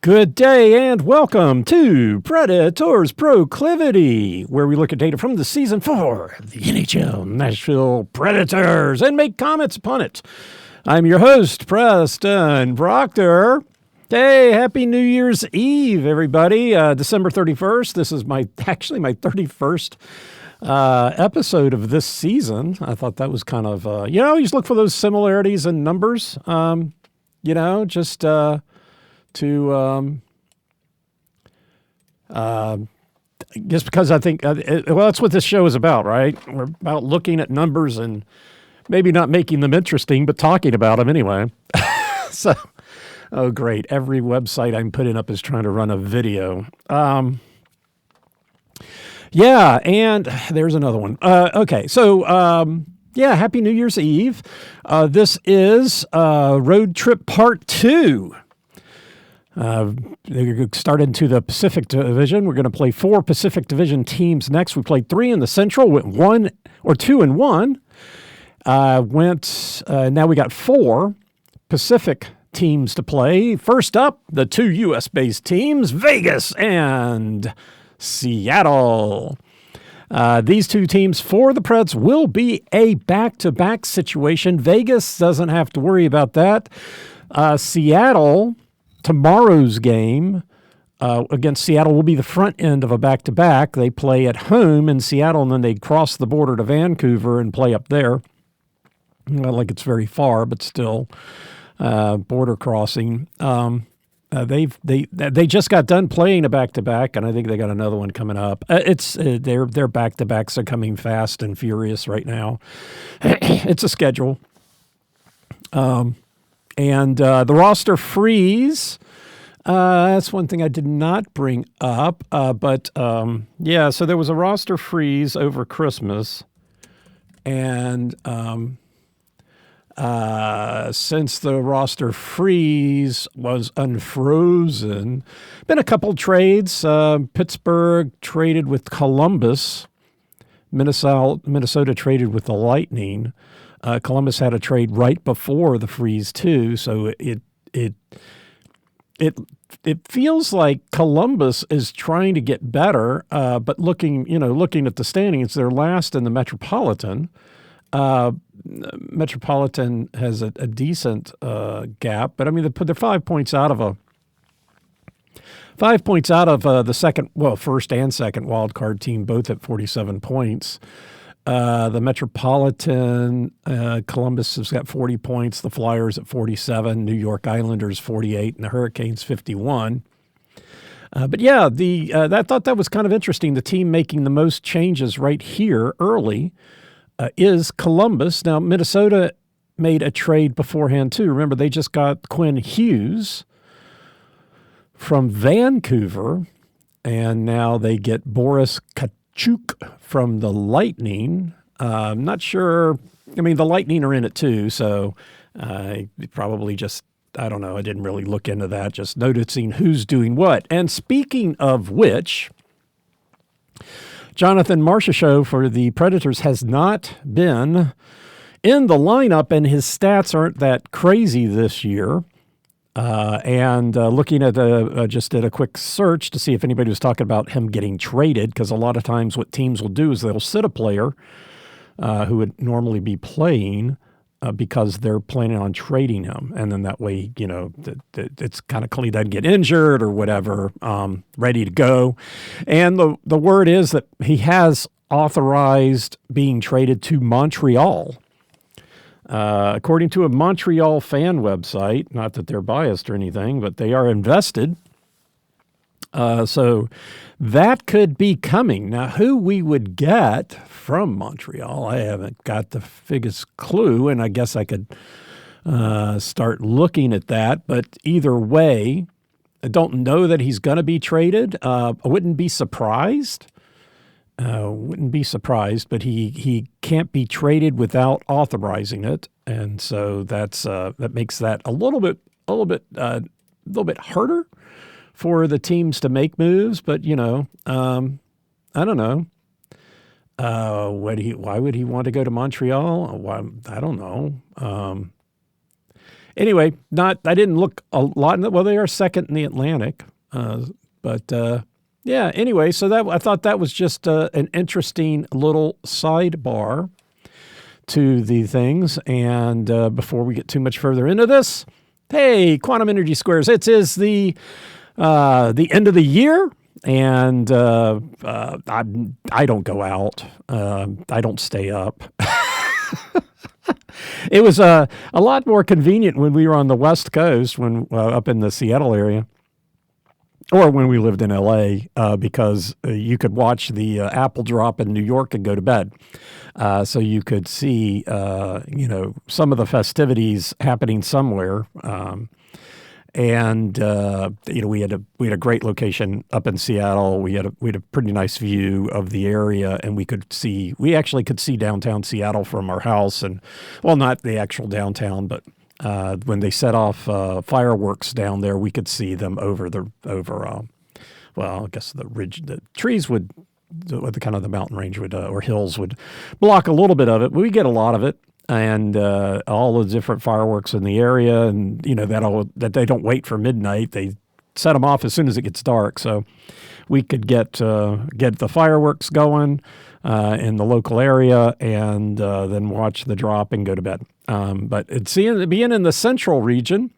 Good day and welcome to Predators Proclivity, where we look at data from the season 4 of the NHL Nashville Predators and make comments upon it. I'm your host, Preston Proctor. Hey, happy New Year's Eve, everybody. December 31st. This is my 31st episode of this season. I thought that was kind of, you just look for those similarities in numbers, just because I think, that's what this show is about, right? We're about looking at numbers and maybe not making them interesting, but talking about them anyway. So, oh, great. Every website I'm putting up is trying to run a video. Yeah, and there's another one. Okay, so, Happy New Year's Eve. This is Road Trip Part 2. They started into the Pacific Division. We're going to play 4 Pacific Division teams next. We played 3 in the Central, went 2-1. Now we got 4 Pacific teams to play. First up, the 2 U.S.-based teams, Vegas and Seattle. These 2 teams for the Preds will be a back-to-back situation. Vegas doesn't have to worry about that. Seattle, tomorrow's game against Seattle will be the front end of a back-to-back. They play at home in Seattle, and then they cross the border to Vancouver and play up there. Not like it's very far, but still border crossing. They just got done playing a back-to-back, and I think they got another one coming up. Their back-to-backs are coming fast and furious right now. It's a schedule. And the roster freeze, that's one thing I did not bring up. So there was a roster freeze over Christmas. And since the roster freeze was unfrozen, been a couple trades. Pittsburgh traded with Columbus. Minnesota traded with the Lightning. Columbus had a trade right before the freeze too, so it feels like Columbus is trying to get better. But looking at the standings, they're last in the Metropolitan. Metropolitan has a decent gap, but I mean they're 5 points out of the first and second wild card team, both at 47 points. The Metropolitan, Columbus has got 40 points, the Flyers at 47, New York Islanders 48, and the Hurricanes 51. I thought that was kind of interesting. The team making the most changes right here early is Columbus. Now, Minnesota made a trade beforehand too. Remember, they just got Quinn Hughes from Vancouver, and now they get Boris Katchouk from the Lightning. I'm not sure. I mean, the Lightning are in it too, so probably just, I don't know. I didn't really look into that, just noticing who's doing what. And speaking of which, Jonathan Marchessault for the Predators has not been in the lineup, and his stats aren't that crazy this year. Looking at just did a quick search to see if anybody was talking about him getting traded, because a lot of times what teams will do is they'll sit a player who would normally be playing because they're planning on trading him, and then that way, it's kind of clean, doesn't get injured or whatever, ready to go. And the word is that he has authorized being traded to Montreal. According to a Montreal fan website, not that they're biased or anything, but they are invested. So that could be coming. Now, who we would get from Montreal, I haven't got the biggest clue, and I guess I could start looking at that. But either way, I don't know that he's going to be traded. I wouldn't be surprised. But he can't be traded without authorizing it, and so that makes that a little bit harder for the teams to make moves. But I don't know. Why would he want to go to Montreal? I don't know. Anyway, I didn't look a lot. Well, they are second in the Atlantic, yeah. Anyway, so I thought that was just an interesting little sidebar to the things. And before we get too much further into this, hey, Quantum Energy Squares, it is the end of the year. And I don't go out. I don't stay up. It was a lot more convenient when we were on the West Coast, when up in the Seattle area, or when we lived in L.A., because you could watch the apple drop in New York and go to bed. So you could see, some of the festivities happening somewhere. And we had a great location up in Seattle. We had a pretty nice view of the area, and we actually could see downtown Seattle from our house, and well, not the actual downtown, but when they set off fireworks down there, we could see them over I guess the ridge, the trees would, the kind of the mountain range would or hills would block a little bit of it, but we get a lot of it. And all the different fireworks in the area, and that they don't wait for midnight. They set them off as soon as it gets dark, so we could get the fireworks going in the local area, and then watch the drop and go to bed. But being in the central region,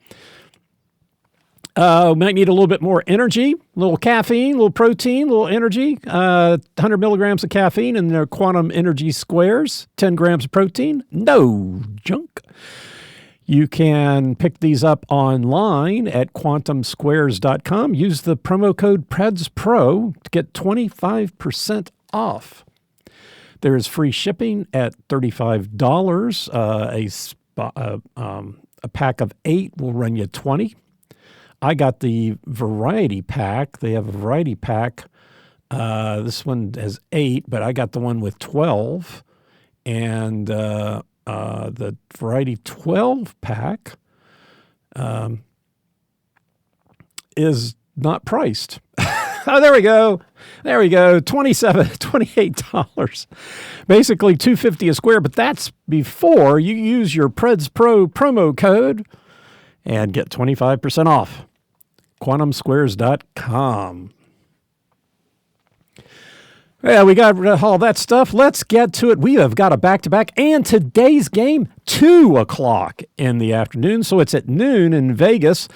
might need a little bit more energy, a little caffeine, a little protein, a little energy, 100 milligrams of caffeine in their Quantum Energy Squares, 10 grams of protein, no junk. You can pick these up online at quantumsquares.com. Use the promo code PredsPro to get 25% off. There is free shipping at $35. A pack of 8 will run you $20. I got the variety pack. They have a variety pack. This one has 8, but I got the one with 12. And the variety 12 pack is not priced. Oh, there we go. $28. Basically $2.50 a square, but that's before you use your Preds Pro promo code and get 25% off. QuantumSquares.com. Yeah, we got all that stuff. Let's get to it. We have got a back-to-back, and today's game, 2 o'clock in the afternoon, so it's at noon in Vegas.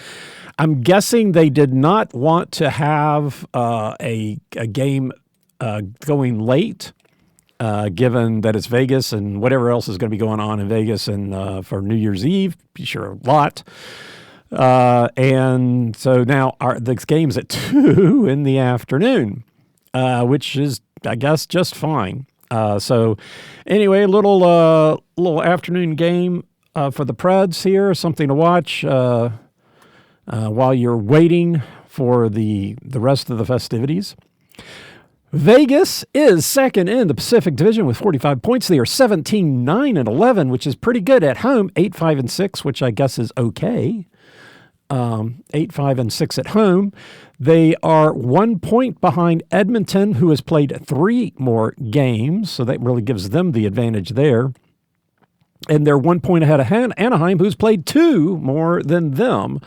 I'm guessing they did not want to have a game going late, given that it's Vegas and whatever else is going to be going on in Vegas and for New Year's Eve. Sure, a lot. And so now the game's at 2 in the afternoon, which is, I guess, just fine. So anyway, a little afternoon game for the Preds here, something to watch while you're waiting for the rest of the festivities. Vegas is second in the Pacific Division with 45 points. They are 17-9-11, which is pretty good at home. 8-5-6, which I guess is okay. 8-5-6 at home. They are 1 point behind Edmonton, who has played 3 more games, so that really gives them the advantage there. And they're 1 point ahead of Anaheim, who's played 2 more than them.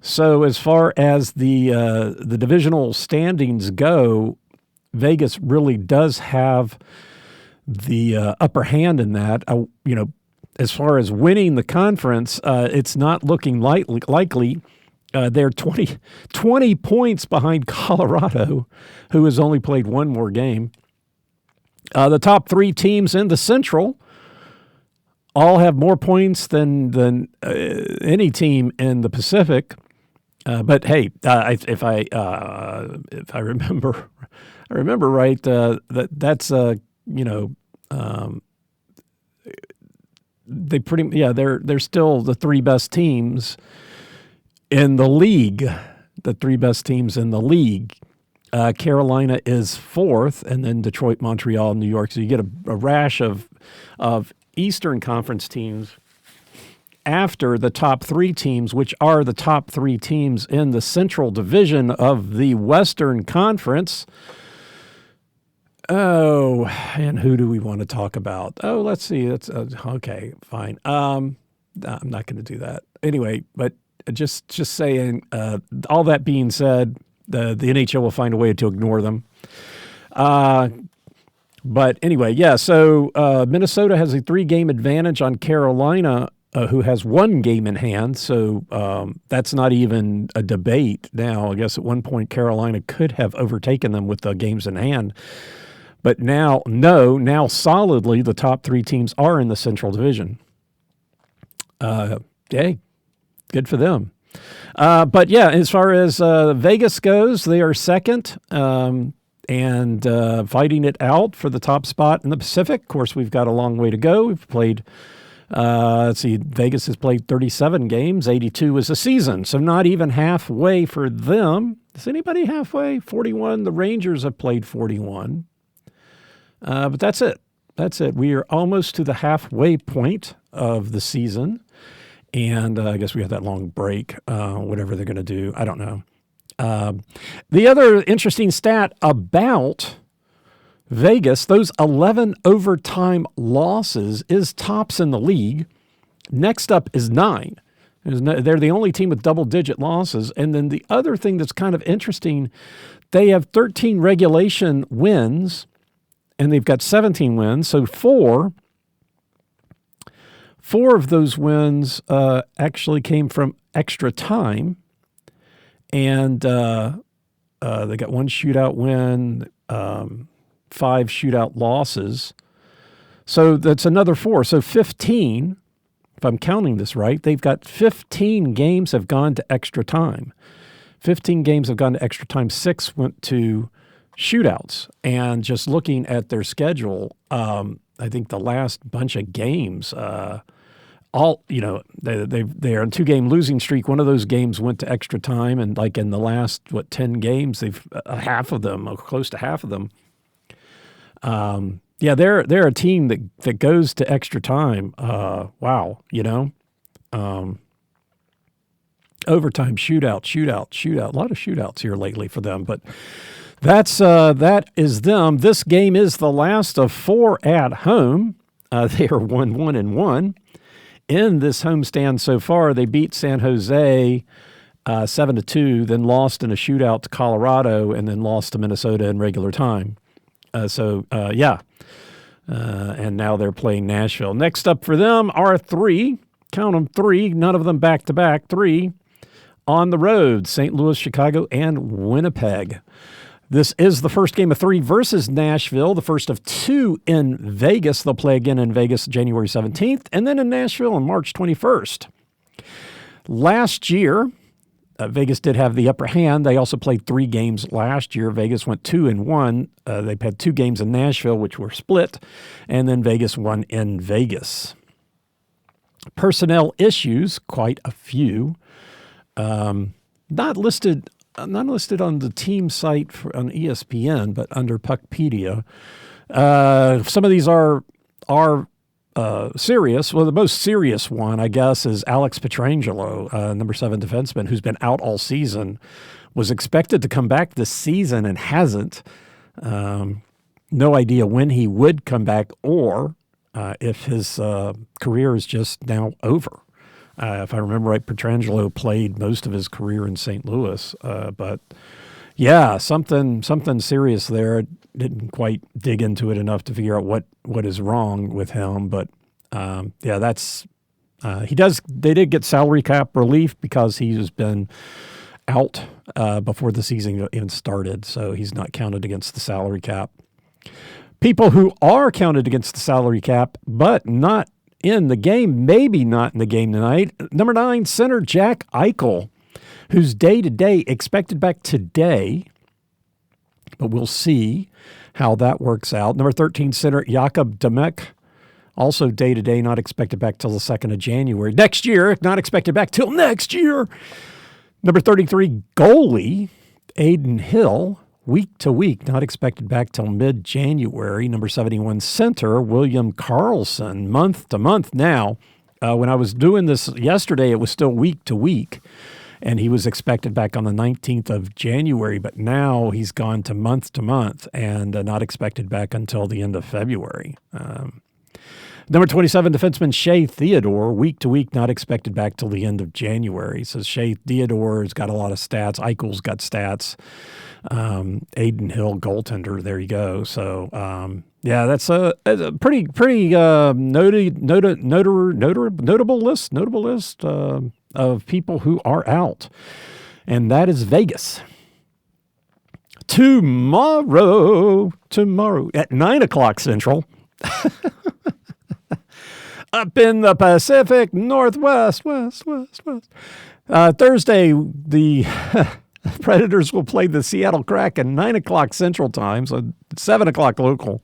So as far as the divisional standings go, Vegas really does have the upper hand in that. As far as winning the conference, it's not looking likely. They're 20 points behind Colorado, who has only played 1 more game. The top 3 teams in the Central all have more points than any team in the Pacific. But hey, if I remember right, that's they're still the 3 best teams in the league. The 3 best teams in the league. Carolina is 4th, and then Detroit, Montreal, New York. So you get a rash of Eastern Conference teams after the top 3 teams, which are the top 3 teams in the Central Division of the Western Conference. Oh, and who do we want to talk about? Oh, let's see. That's okay, fine. I'm not going to do that. Anyway, but just saying, all that being said, the NHL will find a way to ignore them. But anyway, yeah, so Minnesota has a 3-game advantage on Carolina, who has 1 game in hand. So that's not even a debate now. I guess at one point Carolina could have overtaken them with the games in hand. But now solidly the top 3 teams are in the Central Division. Hey, good for them. But yeah, as far as Vegas goes, they are second and fighting it out for the top spot in the Pacific. Of course, we've got a long way to go. We've played, Vegas has played 37 games. 82 is a season, so not even halfway for them. Is anybody halfway? 41. The Rangers have played 41. But that's it. That's it. We are almost to the halfway point of the season. And I guess we have that long break, whatever they're going to do. I don't know. The other interesting stat about Vegas, those 11 overtime losses is tops in the league. Next up is 9. They're the only team with double-digit losses. And then the other thing that's kind of interesting, they have 13 regulation wins, and they've got 17 wins. So 4 of those wins actually came from extra time, and they got 1 shootout win, 5 shootout losses. So that's another 4. So 15, if I'm counting this right, they've got 15 games have gone to extra time. 15 games have gone to extra time. 6 went to shootouts. And just looking at their schedule, I think the last bunch of games, they're on a 2-game losing streak. One of those games went to extra time, and like in the last 10 games, they've half of them, or close to half of them. They're a team that goes to extra time. Wow, overtime, shootout. A lot of shootouts here lately for them, but. That is them. This game is the last of 4 at home. They are 1-1-1 in this homestand so far. They beat San Jose 7-2, then lost in a shootout to Colorado, and then lost to Minnesota in regular time. And now they're playing Nashville. Next up for them are 3. Count them 3. None of them back to back. 3 on the road: St. Louis, Chicago, and Winnipeg. This is the first game of 3 versus Nashville, the first of 2 in Vegas. They'll play again in Vegas January 17th, and then in Nashville on March 21st. Last year, Vegas did have the upper hand. They also played 3 games last year. Vegas went 2-1. They had 2 games in Nashville, which were split, and then Vegas won in Vegas. Personnel issues, quite a few. Not listed on the team site on ESPN, but under Puckpedia. Some of these are serious. Well, the most serious one, I guess, is Alex Pietrangelo, number 7 defenseman, who's been out all season, was expected to come back this season and hasn't. No idea when he would come back or if his career is just now over. If I remember right, Pietrangelo played most of his career in St. Louis. But yeah, something serious there. Didn't quite dig into it enough to figure out what is wrong with him. But that's they did get salary cap relief because he has been out before the season even started. So he's not counted against the salary cap. People who are counted against the salary cap, but not in the game, maybe not in the game tonight. Number 9, center Jack Eichel, who's day-to-day expected back today, but we'll see how that works out. Number 13, center Jakub Demek, also day-to-day, not expected back till the 2nd of January. Next year, not expected back till next year. Number 33, goalie Aiden Hill, week to week, not expected back till mid-January. Number 71, center William Karlsson, month to month now. When I was doing this yesterday, it was still week to week, and he was expected back on the 19th of January, but now he's gone to month and not expected back until the end of February. Number 27, defenseman Shea Theodore, week to week, not expected back till the end of January. So Shea Theodore has got a lot of stats. Eichel's got stats. Aiden Hill, goaltender. There you go. So, yeah, that's a pretty notable list of people who are out. And that is Vegas. Tomorrow at 9 o'clock Central, up in the Pacific Northwest, west. Thursday, the Predators will play the Seattle Kraken 9 o'clock Central Time, so 7 o'clock local.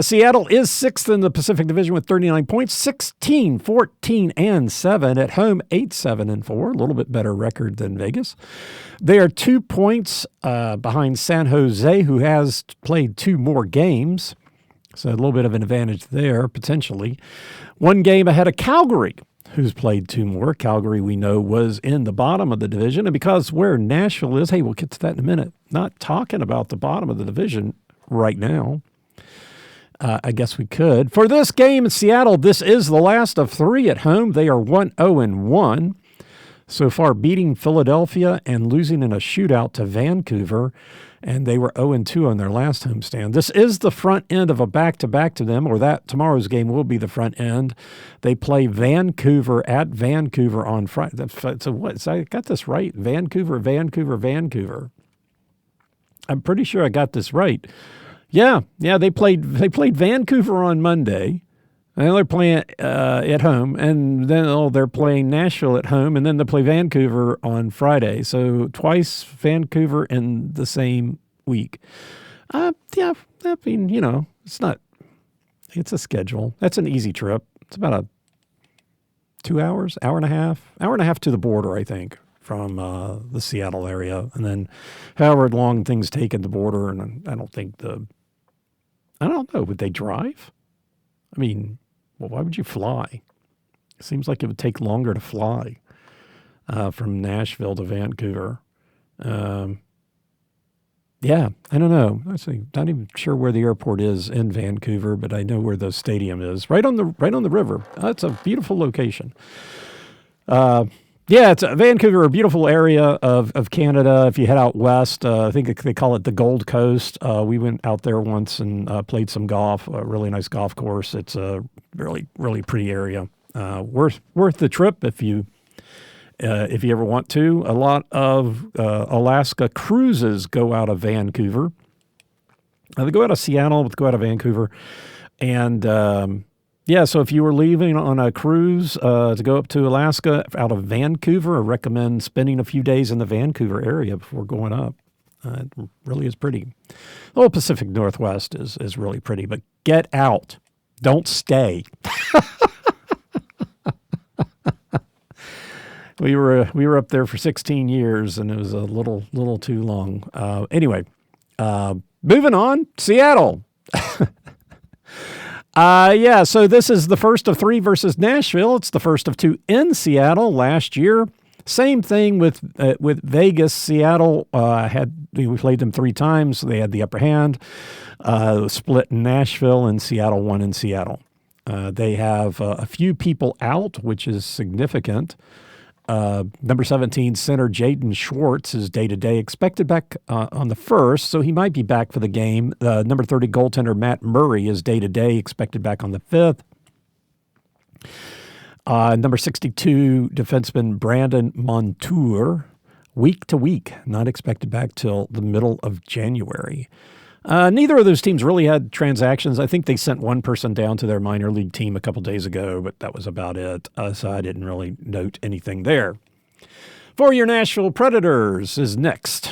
Seattle is 6th in the Pacific Division with 39 points, 16, 14, and 7. At home, 8, 7, and 4. A little bit better record than Vegas. They are 2 points behind San Jose, who has played 2 more games. So a little bit of an advantage there, potentially. 1 game ahead of Calgary, who's played 2 more. Calgary, we know, was in the bottom of the division. And because where Nashville is, hey, we'll get to that in a minute. Not talking about the bottom of the division right now. I guess we could. For this game in Seattle, this is the last of 3 at home. They are 1-0-1 so far, beating Philadelphia and losing in a shootout to Vancouver. And they were 0-2 on their last homestand. This is the front end of a back-to-back to them, or that tomorrow's game will be the front end. They play Vancouver at Vancouver on Friday. So what? So I got this right? Vancouver. I'm pretty sure I got this right. Yeah. They played Vancouver on Monday, and they're playing at home, and then they're playing Nashville at home, and then they play Vancouver on Friday. So twice Vancouver in the same week. Yeah, I mean, it's a schedule. That's an easy trip. It's about 2 hours, hour and a half to the border, I think, from the Seattle area, and then however long things take at the border. And I don't know. Would they drive? I mean, well, why would you fly? It seems like it would take longer to fly from Nashville to Vancouver. Yeah, I don't know. I'm not even sure where the airport is in Vancouver, but I know where the stadium is. Right on the river. It's a beautiful location. Yeah, it's Vancouver, a beautiful area of Canada. If you head out west, I think they call it the Gold Coast. We went out there once and played some golf, a really nice golf course. It's a really, really pretty area. Worth the trip if you ever want to. A lot of Alaska cruises go out of Vancouver. They go out of Seattle, but go out of Vancouver. And yeah, so if you were leaving on a cruise to go up to Alaska out of Vancouver, I recommend spending a few days in the Vancouver area before going up. It really is pretty. The whole Pacific Northwest is really pretty, but get out. Don't stay. We were up there for 16 years, and it was a little too long. Anyway, moving on, Seattle. Yeah, so this is the first of 3 versus Nashville. It's the first of 2 in Seattle last year. Same thing with Vegas. Seattle we played them 3 times, so they had the upper hand. Split in Nashville, and Seattle won in Seattle. They have a few people out, which is significant. Number 17 center Jaden Schwartz is day-to-day, expected back on the 1st, so he might be back for the game. Number 30 goaltender Matt Murray is day-to-day, expected back on the 5th. Number 62 defenseman Brandon Montour, week-to-week, not expected back till the middle of January. Neither of those teams really had transactions. I think they sent one person down to their minor league team a couple days ago, but that was about it. So I didn't really note anything there. For your Nashville Predators is next.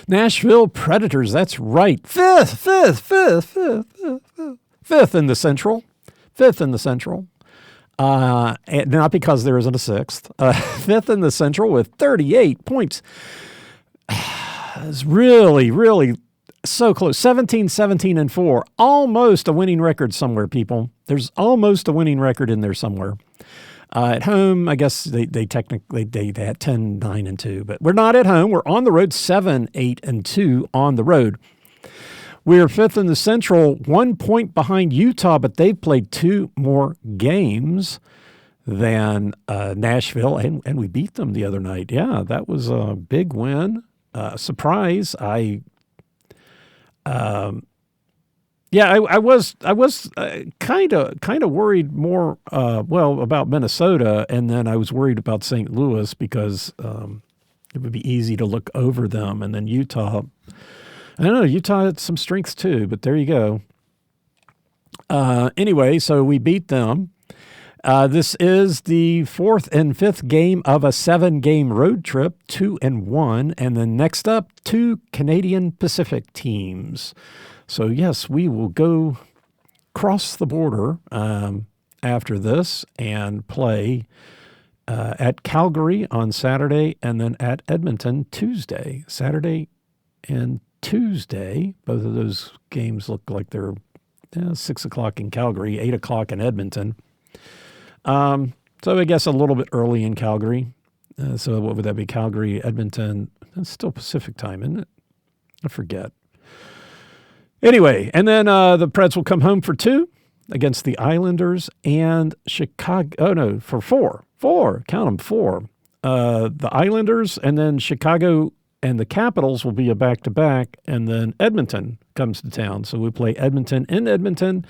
Nashville Predators, that's right. Fifth in the Central. And not because there isn't a 6th. 5th in the Central with 38 points. It's really, really so close. 17, 17, and 4. Almost a winning record somewhere, people. There's almost a winning record in there somewhere. At home, I guess they had 10, 9, and 2. But we're not at home. We're on the road, 7, 8, and 2 on the road. We're fifth in the Central, 1 point behind Utah, but they've played 2 more games than Nashville, and we beat them the other night. Yeah, that was a big win. Surprise. I was kind of worried more about Minnesota, and then I was worried about St. Louis because it would be easy to look over them, and then Utah. I don't know. Utah had some strengths too, but there you go. Anyway, so we beat them. This is the 4th and 5th game of a 7-game road trip, 2-1, and then next up, 2 Canadian Pacific teams. So yes, we will go cross the border after this and play at Calgary on Saturday and then at Edmonton Tuesday. Saturday and Tuesday, both of those games look like they're 6 o'clock in Calgary, 8 o'clock in Edmonton. So I guess a little bit early in Calgary. So what would that be? Calgary, Edmonton. That's still Pacific time, isn't it? I forget. Anyway, and then the Preds will come home for 2 against the Islanders and Chicago. Oh, no, for 4. 4. Count them, 4. The Islanders and then Chicago and the Capitals will be a back-to-back, and then Edmonton comes to town. So we play Edmonton in Edmonton,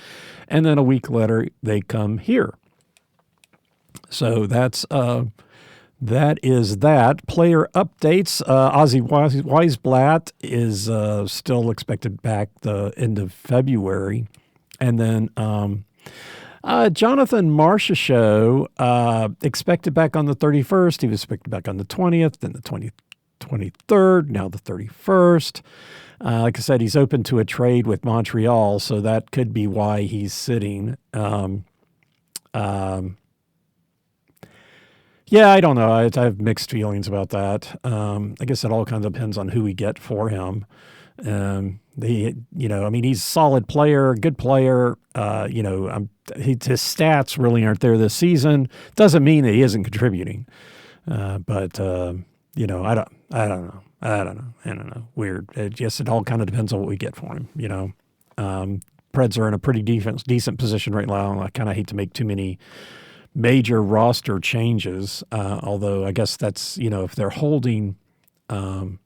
and then a week later they come here. So that is that. Player updates. Ozzy Weisblatt is still expected back the end of February. And then Jonathan Marchessault expected back on the 31st. He was expected back on the 20th, then the 23rd, now the 31st. Like I said, he's open to a trade with Montreal, so that could be why he's sitting. Yeah, I don't know. I have mixed feelings about that. I guess it all kind of depends on who we get for him. He's a solid player, good player. His stats really aren't there this season. Doesn't mean that he isn't contributing. I don't know. Weird. It all kind of depends on what we get for him. Preds are in a pretty decent position right now, and I kind of hate to make too many major roster changes, although I guess that's, if they're holding, it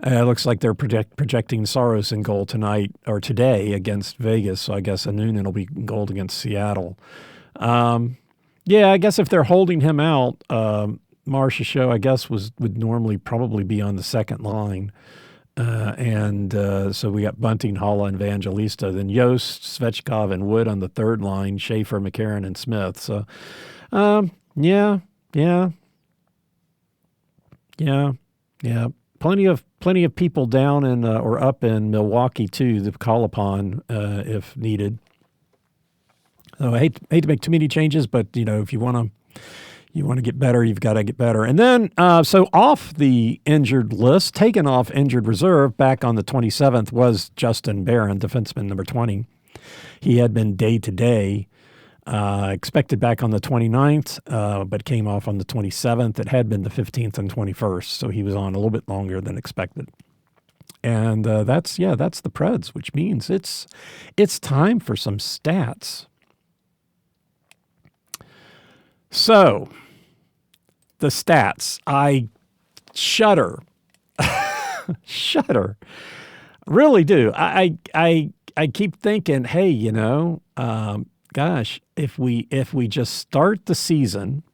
looks like they're projecting Saros in goal tonight or today against Vegas, so I guess Noonan will be in goal against Seattle. I guess if they're holding him out, Marchessault, I guess, would normally probably be on the second line. So we got Bunting, Halla, and Evangelista. Then Yost, Svechkov, and Wood on the third line. Schaefer, McCarron, and Smith. So, yeah. Plenty of people down in or up in Milwaukee too to call upon if needed. So I hate to make too many changes, but if you want to get better, you've got to get better. And then, so off the injured list, taken off injured reserve back on the 27th was Justin Barron, defenseman number 20. He had been day-to-day, expected back on the 29th, but came off on the 27th. It had been the 15th and 21st, so he was on a little bit longer than expected. And that's the Preds, which means it's time for some stats. So, the stats. I shudder. Shudder. Really do. I keep thinking, hey, gosh, if we just start the season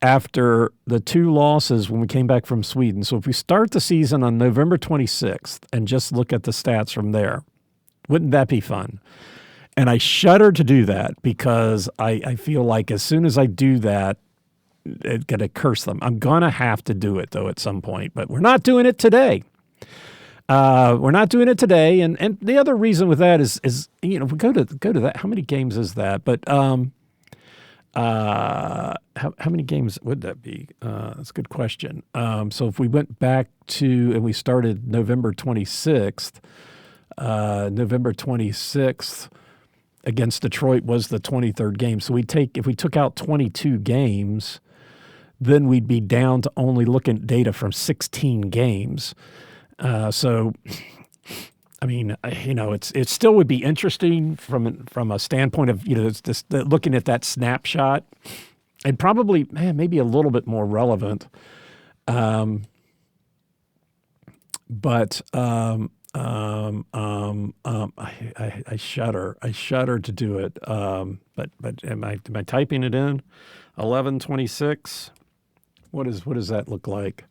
after the 2 losses when we came back from Sweden. So if we start the season on November 26th and just look at the stats from there, wouldn't that be fun? And I shudder to do that because I feel like as soon as I do that, it's going to curse them. I'm going to have to do it, though, at some point. But we're not doing it today. And the other reason with that is we go to that. How many games is that? But how many games would that be? That's a good question. So if we went back to and we started November 26th, against Detroit was the 23rd game. So if we took out 22 games, then we'd be down to only looking at data from 16 games. So, I mean, it still would be interesting from a standpoint of, looking at that snapshot, and probably maybe a little bit more relevant. But I shudder. I shudder to do it. But am I typing it in? 11:26. What does that look like?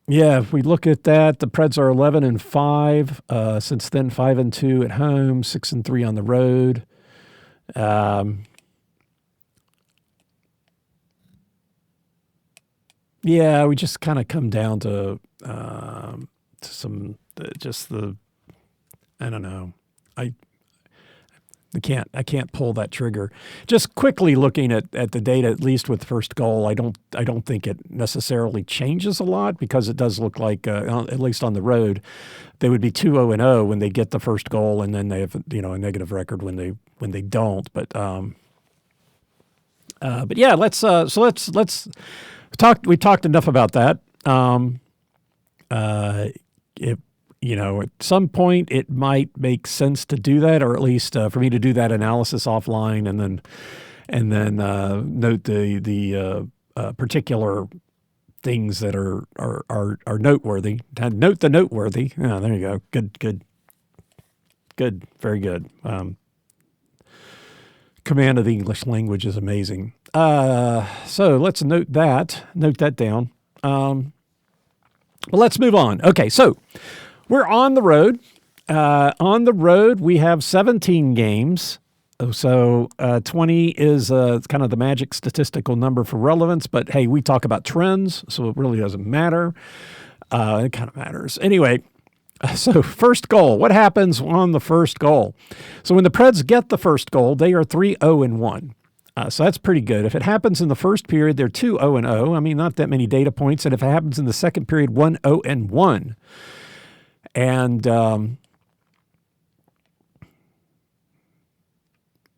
Yeah, if we look at that, the Preds are 11-5. Since then, 5-2 at home, 6-3 on the road. Yeah, we just kind of come down to some I don't know. I can't pull that trigger. Just quickly looking at the data, at least with first goal, I don't think it necessarily changes a lot, because it does look like at least on the road, they would be 2-0 when they get the first goal, and then they have a negative record when they don't. But yeah, let's talk. We talked enough about that. At some point it might make sense to do that, or at least for me to do that analysis offline, and then note the particular things that are noteworthy. Note the noteworthy. Oh, there you go. Good. Very good. Command of the English language is amazing. So let's note that down. Well, let's move on. Okay, so we're on the road. On the road, we have 17 games. So 20 is kind of the magic statistical number for relevance. But hey, we talk about trends, so it really doesn't matter. It kind of matters. Anyway, so first goal. What happens on the first goal? So when the Preds get the first goal, they are 3-0-1. So that's pretty good. If it happens in the first period, they're 2-0-0. I mean, not that many data points. And if it happens in the second period, 1-0-1. And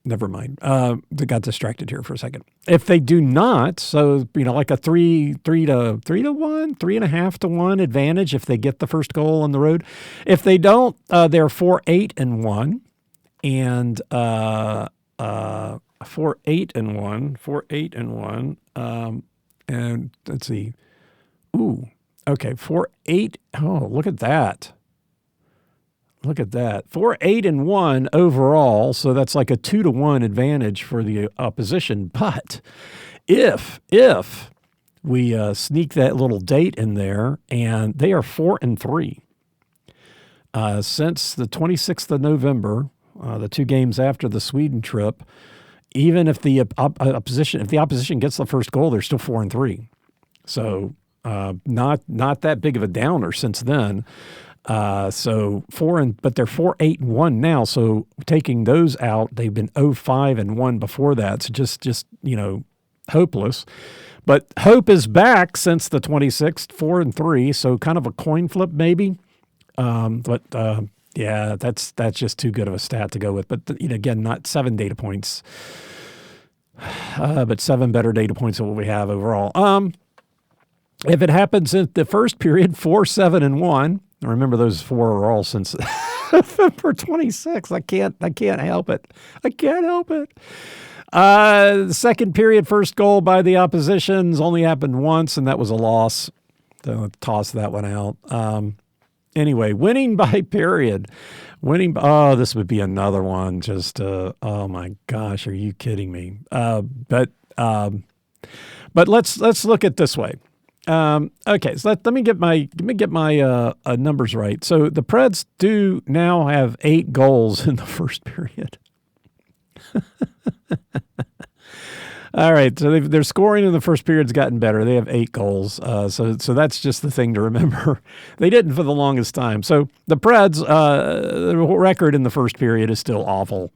never mind. I got distracted here for a second. If they do not, so like a 3-1, 3.5-1 advantage if they get the first goal on the road. If they don't, they're 4-8-1, and 4-8-1. And let's see. Ooh, okay, 4-8. Oh, look at that. Look at that. 4-8-1 overall, so that's like a 2-1 advantage for the opposition. But if we sneak that little date in there, and they are 4-3 since the 26th of November, the 2 games after the Sweden trip. Even if the opposition gets the first goal, they're still 4-3. So not that big of a downer since then. But they're 4-8-1 now. So taking those out, they've been 0-5-1 before that. So just hopeless. But hope is back since the 26th, 4-3. So kind of a coin flip maybe. Yeah, that's just too good of a stat to go with. But again, not 7 data points, but 7 better data points than what we have overall. If it happens in the first period, 4-7-1. Remember, those 4 are all since November 26th. I can't help it. The second period, first goal by the oppositions only happened once, and that was a loss. So toss that one out. Anyway, winning by period. This would be another one. Just, oh my gosh, are you kidding me? But let's look at it this way. Okay, so let me get my numbers right. So the Preds do now have 8 goals in the first period. All right, so their scoring in the first period's gotten better. They have 8 goals, so that's just the thing to remember. They didn't for the longest time. So the Preds, the record in the first period is still awful.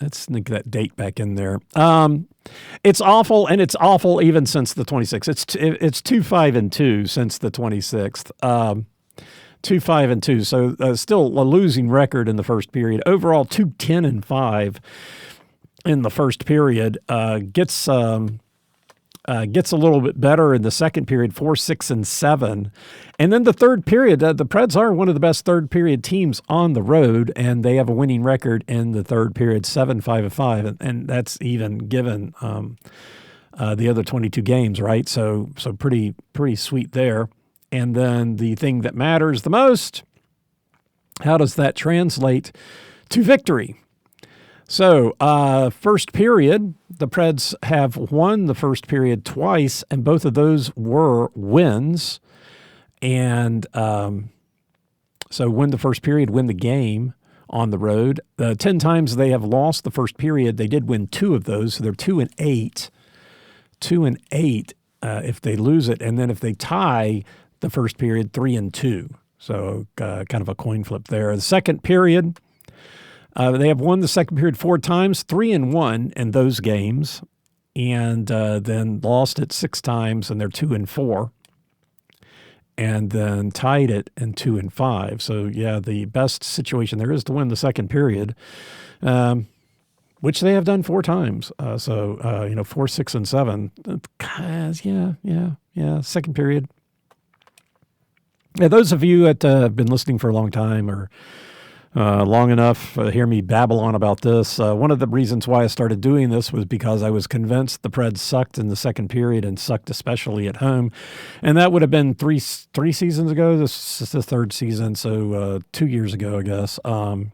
Let's sneak that date back in there. It's awful, and it's awful even since the 26th. It's 2-5-2 since the 26th. 2-5-2. So still a losing record in the first period. Overall, 2-10-5 in the first period. Gets a little bit better in the second period, 4-6-7. And then the third period, the Preds are one of the best third period teams on the road, and they have a winning record in the third period, 7-5-5. And that's even given the other 22 games, right? So pretty sweet there. And then the thing that matters the most, how does that translate to victory? So first period, the Preds have won the first period twice, and both of those were wins. And so win the first period, win the game on the road. 10 times they have lost the first period. They did win 2 of those, so they're 2-8. 2-8 if they lose it. And then if they tie the first period, 3-2. So kind of a coin flip there. The second period, they have won the second period 4 times, 3-1 in those games, and then lost it 6 times, and they're 2-4, and then tied it in 2-5. So yeah, the best situation there is to win the second period, which they have done 4 times. 4, 6, and 7. Yeah. Second period. Yeah, those of you that have been listening for a long time or long enough, hear me babble on about this. One of the reasons why I started doing this was because I was convinced the Preds sucked in the second period and sucked especially at home. And that would have been three seasons ago. This is the third season, so 2 years ago, I guess. 2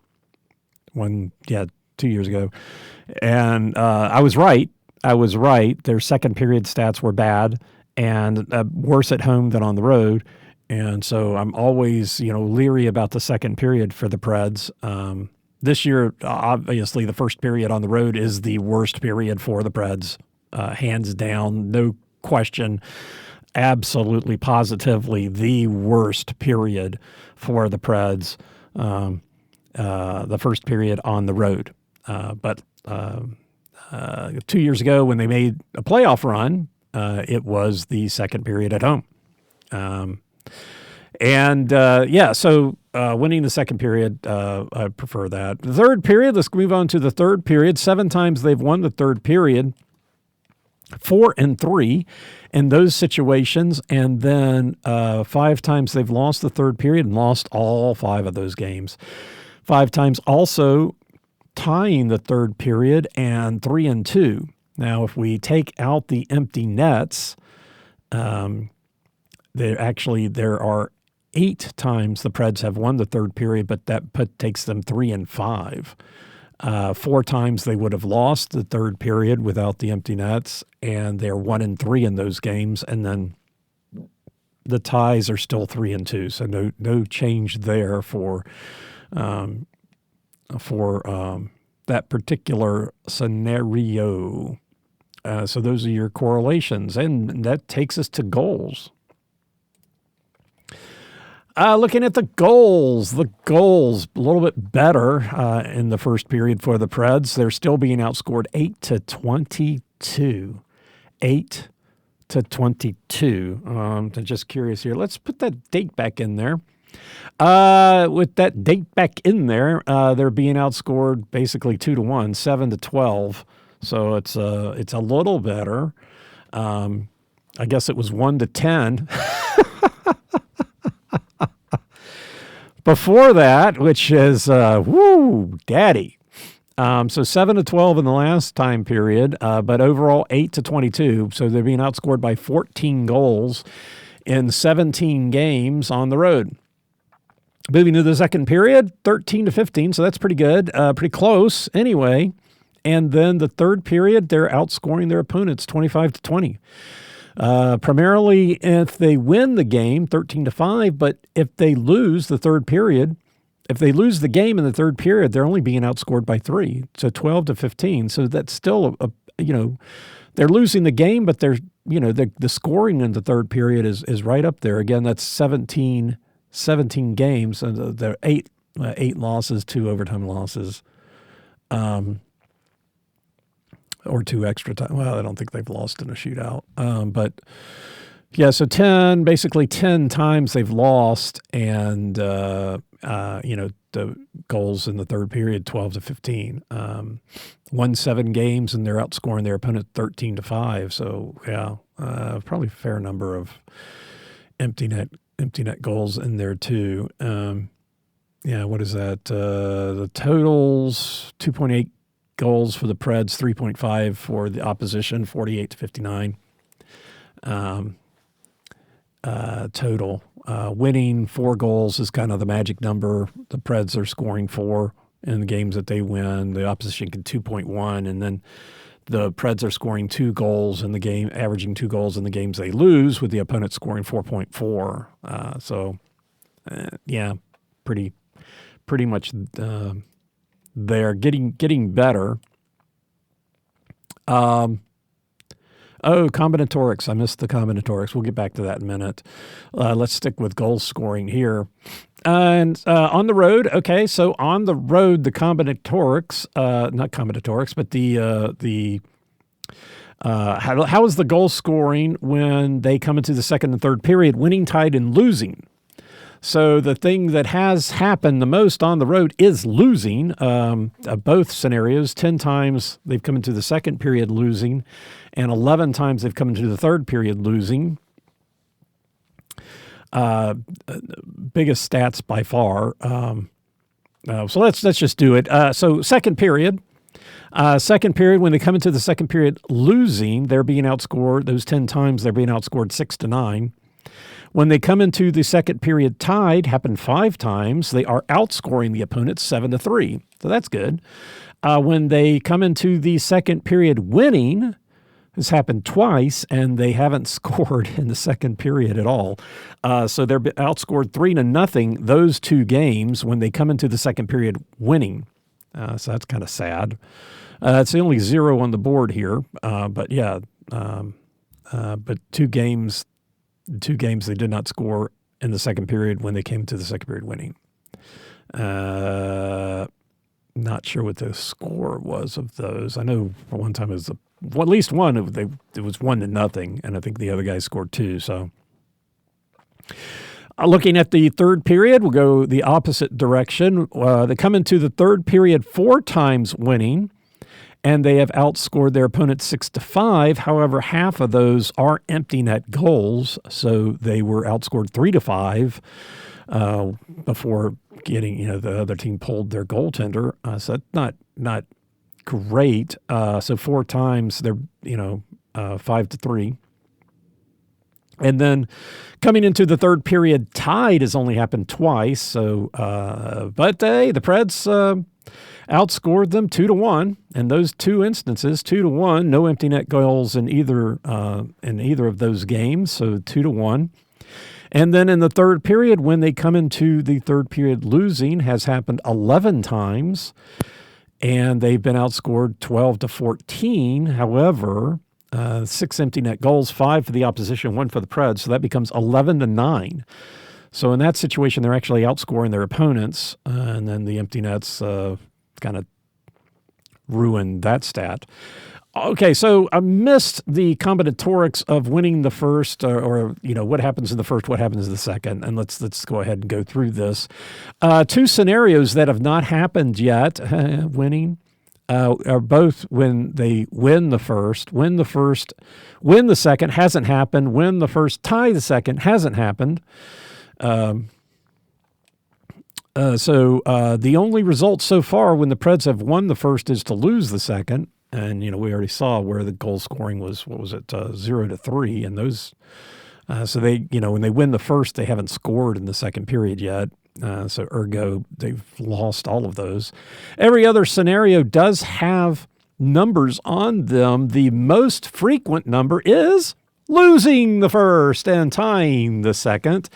years ago. And I was right. Their second period stats were bad and worse at home than on the road. And so I'm always, leery about the second period for the Preds. This year, obviously, the first period on the road is the worst period for the Preds, hands down, no question, absolutely, positively the worst period for the Preds, the first period on the road. But 2 years ago when they made a playoff run, it was the second period at home. So winning the second period, I prefer that. The third period, let's move on to the third period. 7 times they've won the third period, 4-3 in those situations. And then 5 times they've lost the third period and lost all 5 of those games. 5 times also tying the third period and 3-2. Now, if we take out the empty nets, there are 8 times the Preds have won the third period, but that takes them 3-5. 4 times they would have lost the third period without the empty nets, and they're 1-3 in those games. And then the ties are still 3-2, so no change there for that particular scenario. So those are your correlations, and that takes us to goals. Looking at the goals a little bit better in the first period for the Preds. They're still being outscored 8-22. 8-22. I'm just curious here. Let's put that date back in there. With that date back in there, they're being outscored basically 2-1, 7-12. So it's a little better. I guess it was 1-10. Before that, which is, daddy. So 7-12 in the last time period, but overall 8-22. So they're being outscored by 14 goals in 17 games on the road. Moving to the second period, 13-15. So that's pretty good, pretty close anyway. And then the third period, they're outscoring their opponents 25-20. Primarily if they win the game, 13-5, but if they lose the third period, if they lose the game in the third period, they're only being outscored by 3, so 12-15. So that's still they're losing the game, but they're the scoring in the third period is right up there. Again, that's 17 games, and they're 8 losses, 2 overtime losses. Or 2 extra time. Well, I don't think they've lost in a shootout. But Yeah, so basically 10 times they've lost, and the goals in the third period 12-15. Won 7 games, and they're outscoring their opponent 13-5. So yeah, probably a fair number of empty net goals in there too. Yeah, what is that? The totals 2.8 goals for the Preds, 3.5 for the opposition, 48-59. Total. Winning 4 goals is kind of the magic number. The Preds are scoring 4 in the games that they win. The opposition can 2.1, and then the Preds are scoring 2 goals in the game, averaging 2 goals in the games they lose, with the opponent scoring 4.4. Yeah, pretty much they're getting better. Combinatorics. I missed the combinatorics. We'll get back to that in a minute. Let's stick with goal scoring here. And on the road, okay, so on the road, the combinatorics, not combinatorics, but how is the goal scoring when they come into the second and third period, winning, tied, and losing? So the thing that has happened the most on the road is losing. Both scenarios, 10 times they've come into the second period losing, and 11 times they've come into the third period losing. Biggest stats by far. So let's just do it. So second period, when they come into the second period losing, they're being outscored. Those 10 times they're being outscored 6-9. When they come into the second period tied, happened 5 times, they are outscoring the opponent 7-3. So that's good. When they come into the second period winning, this happened twice, and they haven't scored in the second period at all. So they're outscored 3-0 those 2 games when they come into the second period winning. So that's kind of sad. It's the only 0 on the board here. But yeah, but 2 games they did not score in the second period when they came to the second period winning. Not sure what the score was of those. I know for one time it was at least one. It was 1-0, and I think the other guy scored 2. So, looking at the third period, we'll go the opposite direction. They come into the third period 4 times winning, and they have outscored their opponent 6-5. However, half of those are empty net goals, so they were outscored 3-5 before getting, the other team pulled their goaltender. So that's not great. So 4 times they're 5-3. And then coming into the third period tied has only happened twice. So, but the Preds outscored them 2-1, and those 2 instances, 2-1, no empty net goals in either of those games, so 2-1. And then in the third period, when they come into the third period losing, has happened 11 times, and they've been outscored 12-14. However, 6 empty net goals, 5 for the opposition, 1 for the Preds, so that becomes 11-9. So in that situation, they're actually outscoring their opponents, and then the empty nets kind of ruined that stat. Okay, so I missed the combinatorics of winning the first, or what happens in the first, what happens in the second, and let's go ahead and go through this. 2 scenarios that have not happened yet, winning, are both when they win the first, win the second, hasn't happened, win the first, tie the second, hasn't happened. So the only result so far when the Preds have won the first is to lose the second. And, we already saw where the goal scoring was, 0-3. And those, so they, when they win the first, they haven't scored in the second period yet. So ergo, they've lost all of those. Every other scenario does have numbers on them. The most frequent number is losing the first and tying the second.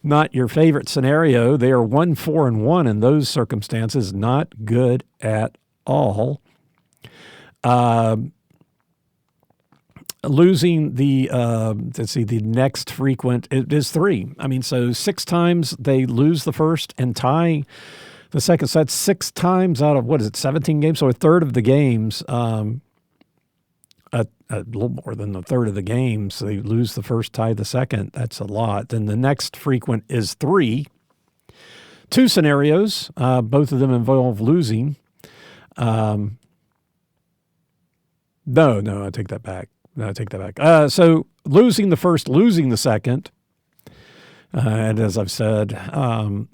Not your favorite scenario. They are 1-4-1 in those circumstances. Not good at all. Losing the next frequent is 3. I mean, so 6 times they lose the first and tie the second. So that's 6 times out of 17 games. So a third of the games a little more than a third of the games. They lose the first, tie the second. That's a lot. Then the next frequent is 3. 2 scenarios, both of them involve losing. No, I take that back. So losing the first, losing the second. And as I've said,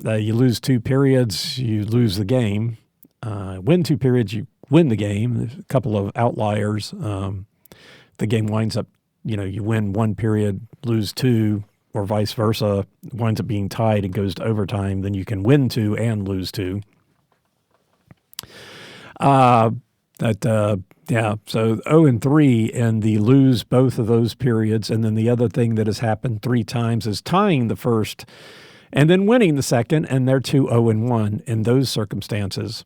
you lose 2 periods, you lose the game. Win 2 periods, you win the game. There's a couple of outliers. The game winds up, you win 1 period, lose 2, or vice versa. It winds up being tied and goes to overtime. Then you can win 2 and lose 2. So 0-3 and the lose both of those periods. And then the other thing that has happened 3 times is tying the first and then winning the second, and they're 2-0-1 in those circumstances.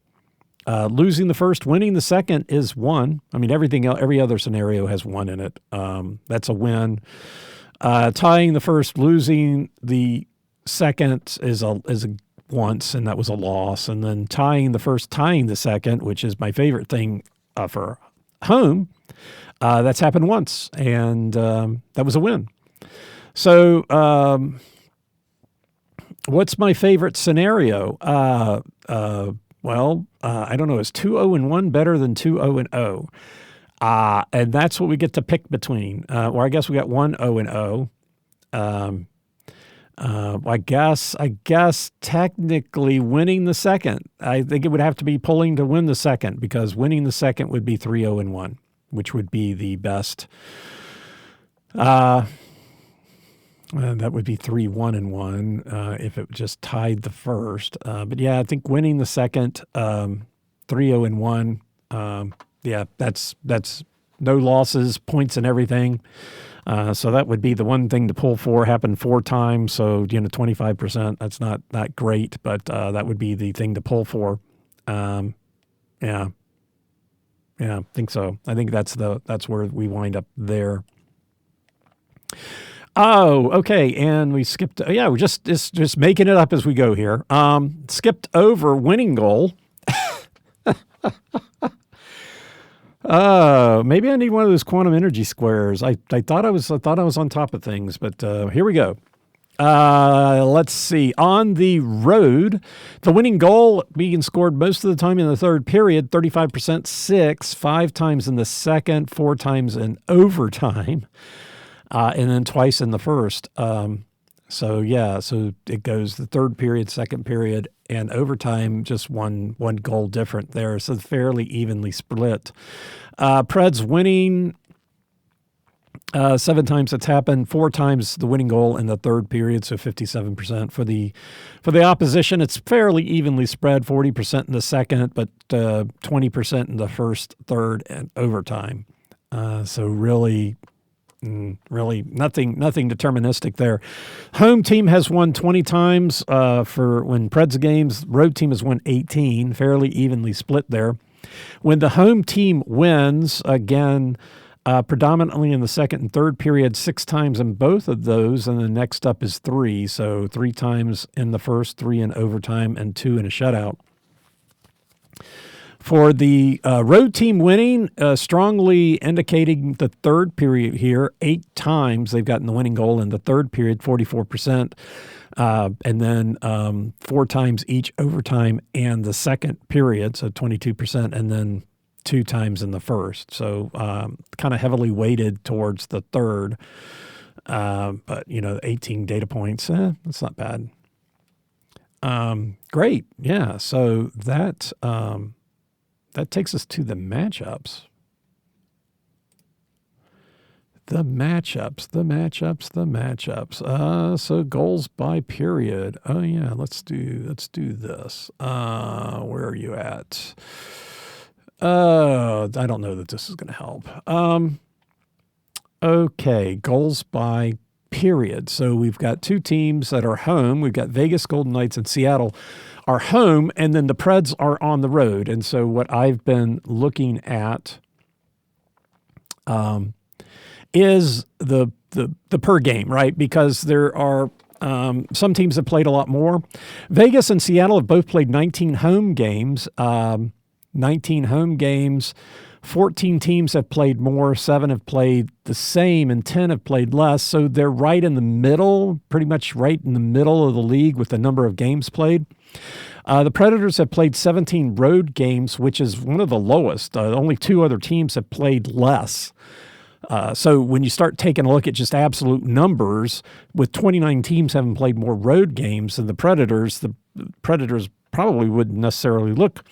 Losing the first, winning the second is 1. I mean, every other scenario has 1 in it. That's a win. Tying the first, losing the second is a once, and that was a loss. And then tying the first, tying the second, which is my favorite thing for home, that's happened once, and that was a win. So what's my favorite scenario? I don't know. Is 2-0-1 better than 2-0-0? And that's what we get to pick between. Or I guess we got 1-0-0. I guess technically winning the second. I think it would have to be pulling to win the second, because winning the second would be 3-0-1, which would be the best. That would be 3-1-1 if it just tied the first. But yeah, I think winning the second, 3-0-1. That's no losses, points and everything. So that would be the one thing to pull for. Happened 4 times, so 25%. That's not great, but that would be the thing to pull for. Yeah, I think so. I think that's where we wind up there. Oh, okay, and we skipped. Yeah, we're just making it up as we go here. Skipped over winning goal. Maybe I need one of those quantum energy squares. I thought I was on top of things, but here we go. Let's see. On the road, the winning goal being scored most of the time in the third period, 35%, 6, 5 times in the second, 4 times in overtime, and then twice in the first. So it goes the third period, second period, and overtime, just one goal different there. So fairly evenly split. Preds winning 7 times it's happened, 4 times the winning goal in the third period, so 57%. For the opposition, it's fairly evenly spread, 40% in the second, but 20% in the first, third, and overtime. So really nothing deterministic there. Home team has won 20 times for when Preds games. Road team has won 18, fairly evenly split there. When the home team wins, again, predominantly in the second and third period, 6 times in both of those, and the next up is 3. So 3 times in the first, 3 in overtime, and 2 in a shutout. For the road team winning, strongly indicating the third period here, 8 times they've gotten the winning goal in the third period, 44%, and then 4 times each overtime and the second period, so 22%, and then 2 times in the first. So kind of heavily weighted towards the third, but 18 data points, that's not bad. Great, yeah. So that takes us to the matchups. The matchups. So goals by period. Oh yeah, let's do this. Where are you at? I don't know that this is going to help. Okay, goals by period. So we've got 2 teams that are home. We've got Vegas Golden Knights and Seattle are home, and then the Preds are on the road. And so what I've been looking at is the per game, right? Because there are some teams that played a lot more. Vegas and Seattle have both played 19 home games. 19 home games. 14 teams have played more, 7 have played the same, and 10 have played less. So they're right in the middle, pretty much right in the middle of the league with the number of games played. The Predators have played 17 road games, which is one of the lowest. Only 2 other teams have played less. So when you start taking a look at just absolute numbers, with 29 teams having played more road games than the Predators probably wouldn't necessarily look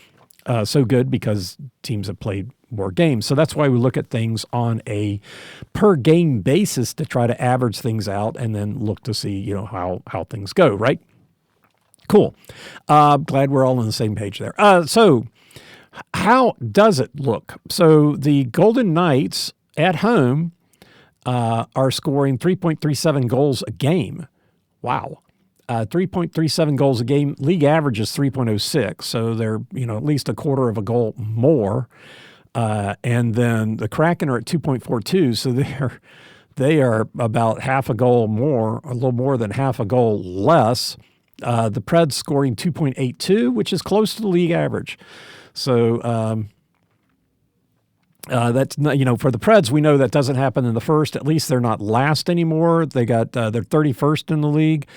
so good because teams have played more games. So that's why we look at things on a per game basis to try to average things out and then look to see, how things go, right? Cool. Glad we're all on the same page there. So how does it look? So the Golden Knights at home are scoring 3.37 goals a game. Wow. 3.37 goals a game. League average is 3.06. So they're, at least a quarter of a goal more. And then the Kraken are at 2.42. So they are about half a goal more, a little more than half a goal less. The Preds scoring 2.82, which is close to the league average. So that's not, for the Preds, we know that doesn't happen in the first. At least they're not last anymore. They're 31st in the league,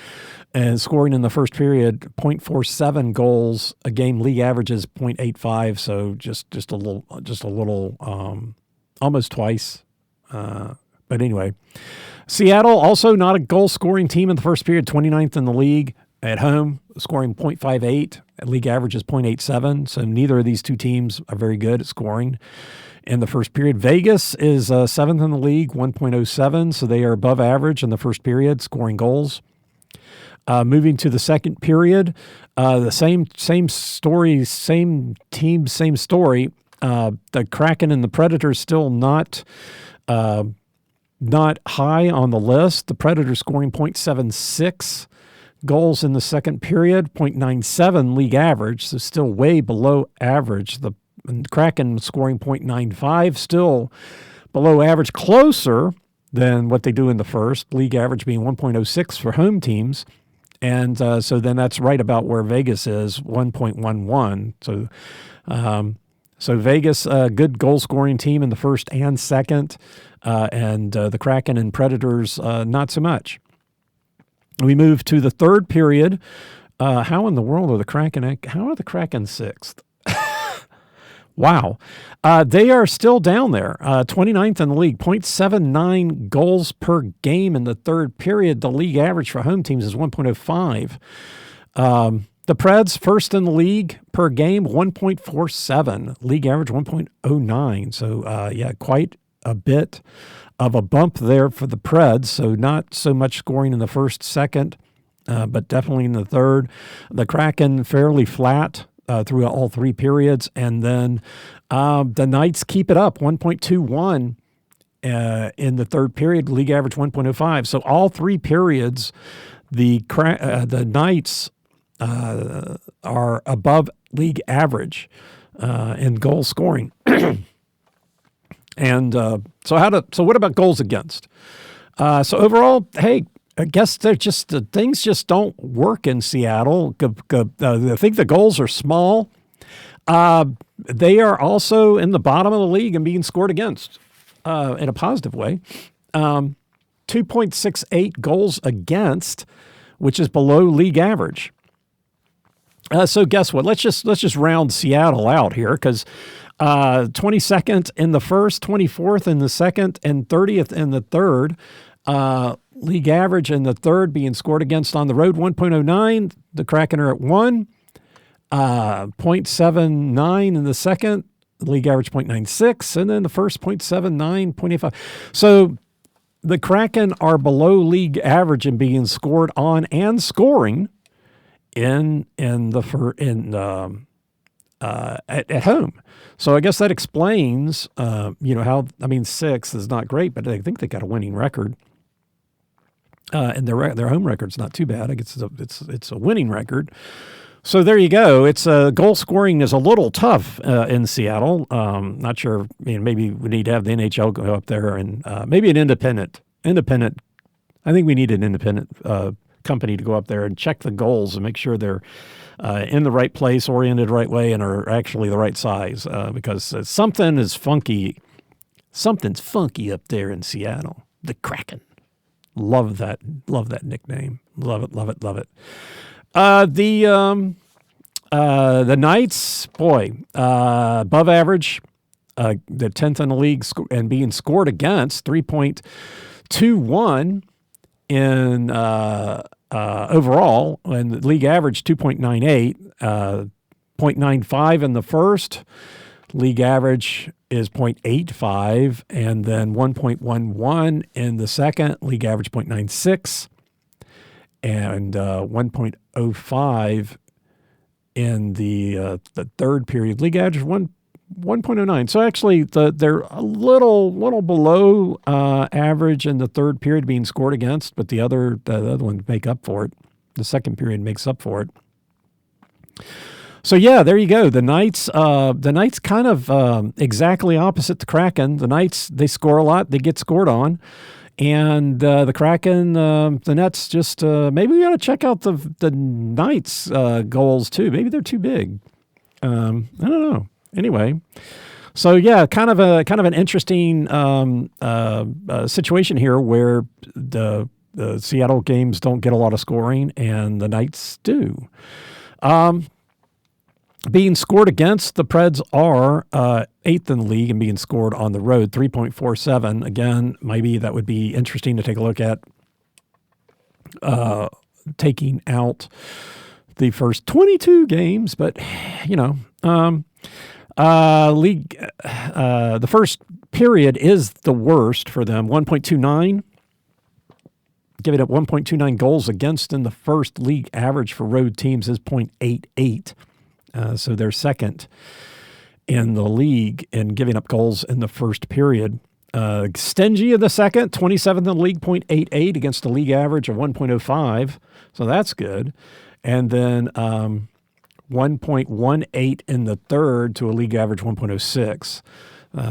and scoring in the first period 0.47 goals a game. League average is 0.85, so just a little, almost twice. But anyway, Seattle also not a goal scoring team in the first period, 29th in the league. At home, scoring 0.58. League average is 0.87. So neither of these two teams are very good at scoring in the first period. Vegas is 7th in the league, 1.07. So they are above average in the first period, scoring goals. Moving to the second period, the same story, same team, same story. The Kraken and the Predators still not high on the list. The Predators scoring 0.76 goals in the second period, 0.97 league average, so still way below average. The Kraken scoring 0.95, still below average, closer than what they do in the first, league average being 1.06 for home teams. And so then that's right about where Vegas is, 1.11. So Vegas, a good goal-scoring team in the first and second, and the Kraken and Predators, not so much. We move to the third period. How in the world are the Kraken? How are the Kraken sixth? Wow. They are still down there, 29th in the league, 0.79 goals per game in the third period. The league average for home teams is 1.05. The Preds, first in the league per game, 1.47. League average, 1.09. So, quite a bit of a bump there for the Preds. So not so much scoring in the first, second, but definitely in the third. The Kraken fairly flat through all three periods. And then the Knights keep it up, 1.21 in the third period, league average 1.05. So all three periods, the Knights are above league average in goal scoring. And so what about goals against? So overall, hey, I guess they're just things just don't work in Seattle. I think the goals are small. They are also in the bottom of the league and being scored against in a positive way. 2.68 goals against, which is below league average. So guess what? Let's just round Seattle out here, because 22nd in the first, 24th in the second, and 30th in the third. League average in the third being scored against on the road, 1.09. The Kraken are at 1. 0.79 in the second. League average 0.96. And then the first 0.79, 0.85. So the Kraken are below league average in being scored on and scoring at home. So I guess that explains, how, sixth is not great, but I think they got a winning record. And their home record's not too bad. I guess it's a winning record. So there you go. It's goal scoring is a little tough in Seattle. Not sure. Maybe we need to have the NHL go up there and maybe an independent. I think we need an independent company to go up there and check the goals and make sure they're in the right place, oriented the right way, and are actually the right size because something is funky. Something's funky up there in Seattle. The Kraken. Love that nickname. Love it, love it, love it. The Knights, boy, above average, the 10th in the league and being scored against, 3.21 in overall, and the league average 2.98, 0.95 in the first. League average is 0.85, and then 1.11 in the second. League average 0.96, and 1.05 in the third period. League average 1.09. So actually, they're a little below average in the third period being scored against, but the other one make up for it. The second period makes up for it. So yeah, there you go. The Knights kind of exactly opposite the Kraken. The Knights, they score a lot, they get scored on, and the Kraken, the Nets just maybe we ought to check out the Knights goals too. Maybe they're too big. I don't know. Anyway, so yeah, kind of an interesting situation here where the Seattle games don't get a lot of scoring and the Knights do. Being scored against, the Preds are 8th in the league and being scored on the road, 3.47. Again, maybe that would be interesting to take a look at, taking out the first 22 games. But, the first period is the worst for them, 1.29. Giving up 1.29 goals against in the first. League average for road teams is 0.88. So they're second in the league in giving up goals in the first period. Stingy in the second, 27th in the league, 0.88 against a league average of 1.05. So that's good. And then 1.18 in the third to a league average 1.06.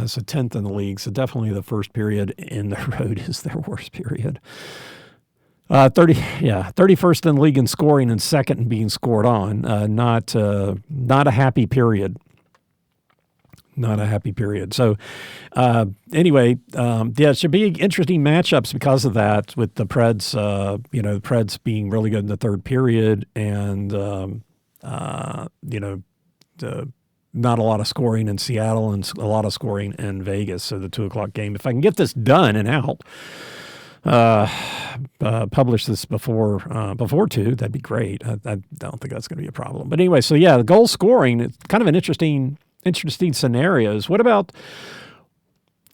So 10th in the league. So definitely the first period in the road is their worst period. 31st in the league in scoring and second in being scored on. Not a happy period. Not a happy period. So anyway, it should be interesting matchups because of that with the Preds, the Preds being really good in the third period and, not a lot of scoring in Seattle and a lot of scoring in Vegas. So the 2:00 game, if I can get this done and out, publish this before 2, that'd be great. I don't think that's going to be a problem. But anyway, so yeah, the goal scoring, it's kind of an interesting scenarios. What about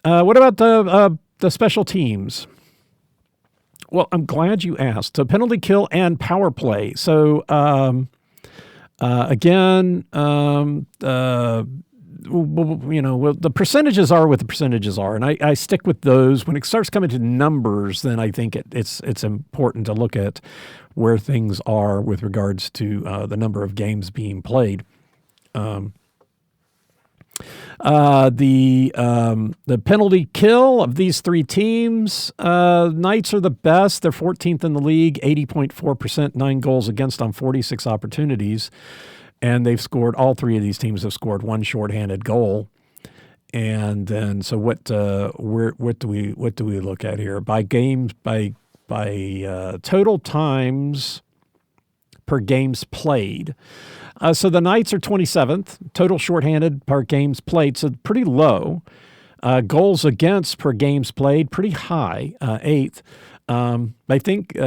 the special teams? Well, I'm glad you asked. So penalty kill and power play. So the percentages are what the percentages are, and I stick with those. When it starts coming to numbers, then I think it's important to look at where things are with regards to the number of games being played. The penalty kill of these three teams, Knights are the best. They're 14th in the league, 80.4%, 9 goals against on 46 opportunities. And they've scored, all three of these teams have scored one shorthanded goal. And then, so what do we look at here? By games, by total times per games played. So the Knights are 27th, total shorthanded per games played, so pretty low. Goals against per games played, pretty high, 8th. I think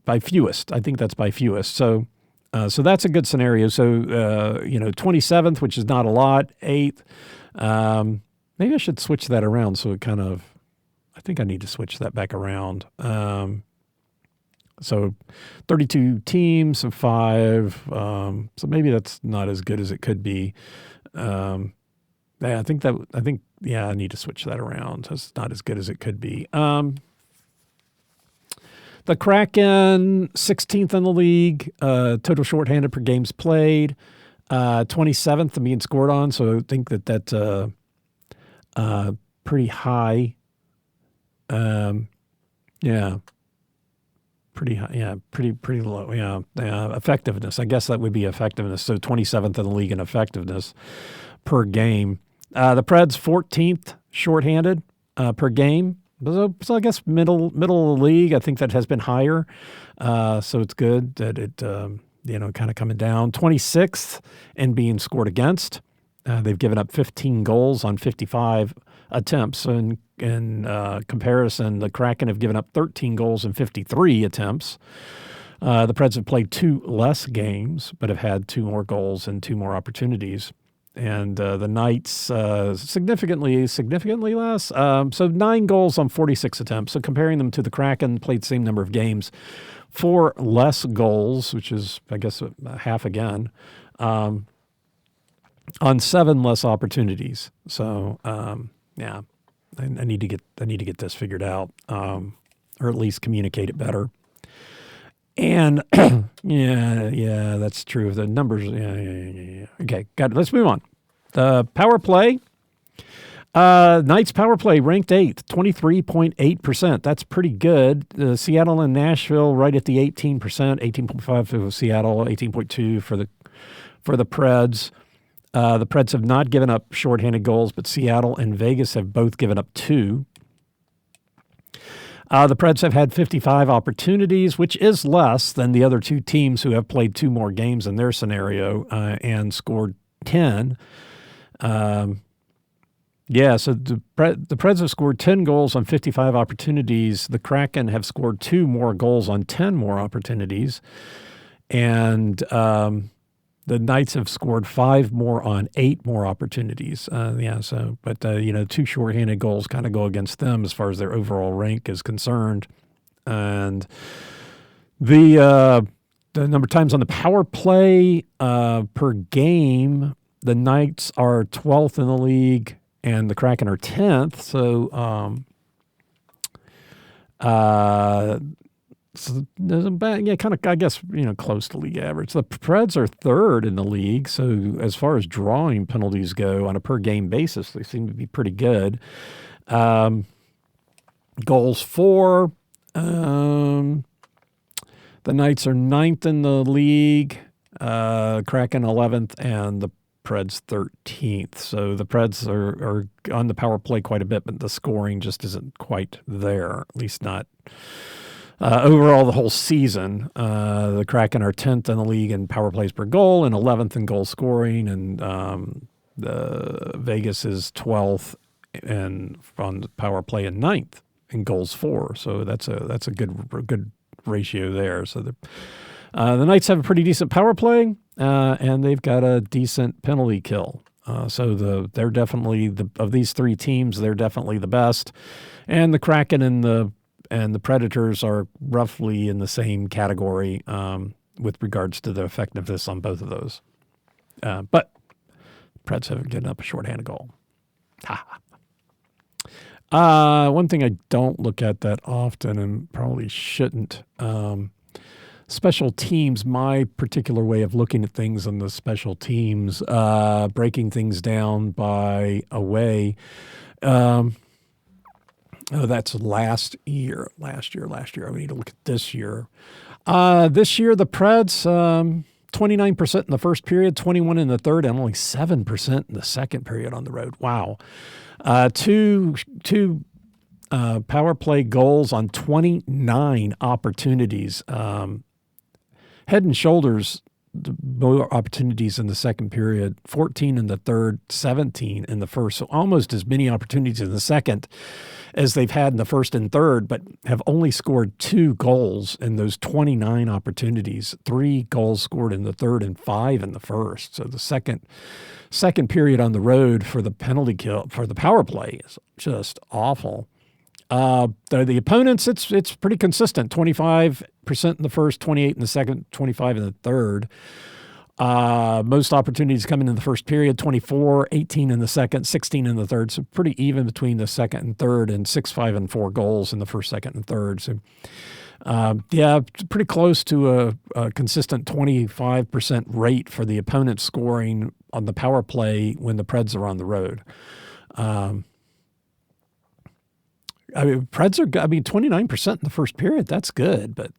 by fewest. I think that's by fewest. So that's a good scenario. So 27th, which is not a lot, 8th. Maybe I should switch that around. So it kind of, I think I need to switch that back around. So 32 teams of 5. So maybe that's not as good as it could be. I need to switch that around. It's not as good as it could be. The Kraken, 16th in the league, total shorthanded per games played, 27th and being scored on. So I think that's pretty high. Pretty high, yeah, pretty low, yeah. Effectiveness, I guess that would be effectiveness. So 27th in the league in effectiveness per game. The Preds 14th shorthanded per game. So I guess middle of the league. I think that has been higher. So it's good that it kind of coming down. 26th in being scored against. They've given up 15 goals on 55 attempts. So in comparison, the Kraken have given up 13 goals in 53 attempts. The Preds have played 2 less games, but have had 2 more goals and 2 more opportunities. And the Knights significantly less. So 9 goals on 46 attempts. So comparing them to the Kraken, played the same number of games, 4 less goals, which is, I guess, half again, on 7 less opportunities. So yeah, I need to get this figured out, or at least communicate it better. And yeah, that's true. The numbers, yeah. Okay, got it. Let's move on. The power play. Knights power play ranked 8th, 23.8%. That's pretty good. Seattle and Nashville right at the 18%, 18.5 for Seattle, 18.2 for the Preds. The Preds have not given up shorthanded goals, but Seattle and Vegas have both given up 2. The Preds have had 55 opportunities, which is less than the other 2 teams who have played 2 more games in their scenario and scored 10. So the Preds have scored 10 goals on 55 opportunities. The Kraken have scored 2 more goals on 10 more opportunities. And the Knights have scored 5 more on 8 more opportunities. But 2 shorthanded goals kind of go against them as far as their overall rank is concerned. And the number of times on the power play per game, the Knights are 12th in the league and the Kraken are 10th. So, kind of, I guess, close to league average. The Preds are 3rd in the league, so as far as drawing penalties go on a per-game basis, they seem to be pretty good. Goals for, the Knights are 9th in the league, Kraken 11th, and the Preds 13th. So the Preds are on the power play quite a bit, but the scoring just isn't quite there, at least not overall the whole season. The Kraken are 10th in the league in power plays per goal and 11th in goal scoring, and the Vegas is 12th on the power play and 9th in goals for. So that's a good ratio there. So the Knights have a pretty decent power play, and they've got a decent penalty kill. So they're definitely of these 3 teams, they're definitely the best. And the Kraken and the Predators are roughly in the same category with regards to the effectiveness on both of those. But Preds haven't given up a shorthanded goal. One thing I don't look at that often and probably shouldn't, special teams, my particular way of looking at things on the special teams, breaking things down by away. That's last year. We need to look at this year. This year, the Preds, 29% in the first period, 21 in the third, and only 7% in the second period on the road. Wow. Two power play goals on 29 opportunities. Head and shoulders more opportunities in the second period, 14 in the third, 17 in the first. So almost as many opportunities in the second as they've had in the first and third, but have only scored 2 goals in those 29 opportunities, 3 goals scored in the third and 5 in the first. So the second period on the road for the penalty kill, for the power play, is just awful. The opponents, it's pretty consistent. 25% in the first, 28 in the second, 25 in the third. Most opportunities coming in the first period, 24, 18 in the second, 16 in the third. So pretty even between the second and third, and 6, 5, and 4 goals in the first, second, and third. So pretty close to a consistent 25% rate for the opponent scoring on the power play when the Preds are on the road. I mean, Preds are, 29% in the first period. That's good, but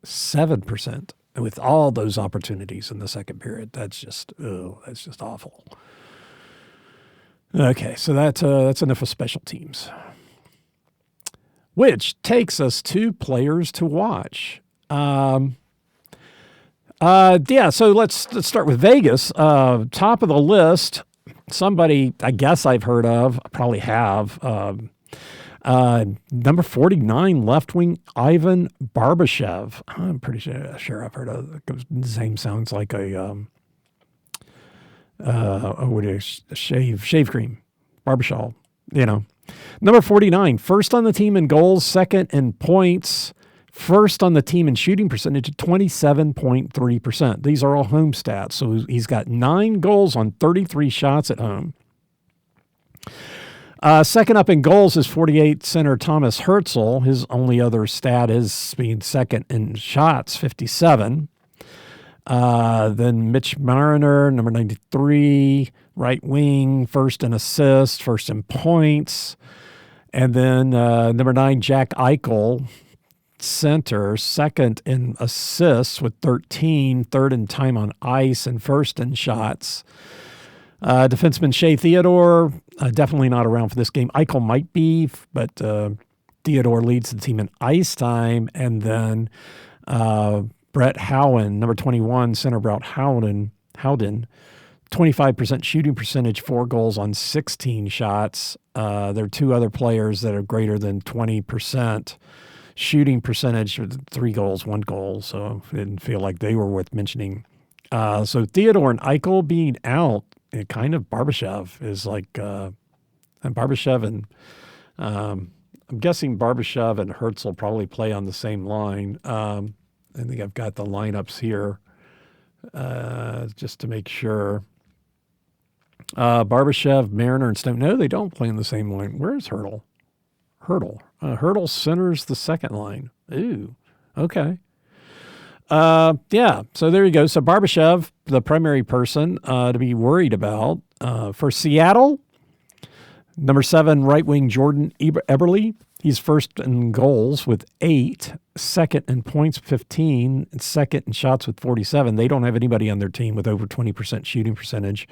7% with all those opportunities in the second period. That's just awful. Okay, so that's enough of special teams. Which takes us to players to watch. So let's start with Vegas. Top of the list, somebody I guess I've heard of, probably have. Number 49, left wing Ivan Barbashev. I'm pretty sure I've heard of. His name sounds like a shave cream, Barbashev. Number 49, first on the team in goals, second in points, first on the team in shooting percentage at 27.3%. These are all home stats. So he's got 9 goals on 33 shots at home. Second up in goals is 48 center Thomas Hertzl. His only other stat is being second in shots, 57. Then Mitch Marner, number 93, right wing, first in assists, first in points. And then number 9, Jack Eichel, center, second in assists with 13, third in time on ice, and first in shots. Defenseman Shea Theodore, definitely not around for this game. Eichel might be, but Theodore leads the team in ice time. And then Brett Howden, number 21, center Brett Howden, 25% shooting percentage, 4 goals on 16 shots. There are 2 other players that are greater than 20% shooting percentage, 3 goals, 1 goal. So I didn't feel like they were worth mentioning. So Theodore and Eichel being out, and kind of Barbashev is like, and Barbashev and I'm guessing Barbashev and Hertzl probably play on the same line. I think I've got the lineups here just to make sure. Barbashev, Mariner, and Stone. No, they don't play in the same line. Where's Hertl? Hertl centers the second line. Ooh, okay. So there you go. So Barbashev, the primary person to be worried about. For Seattle, number 7, right wing Jordan Eberle. He's first in goals with 8, second in points 15, and second in shots with 47. They don't have anybody on their team with over 20% shooting percentage.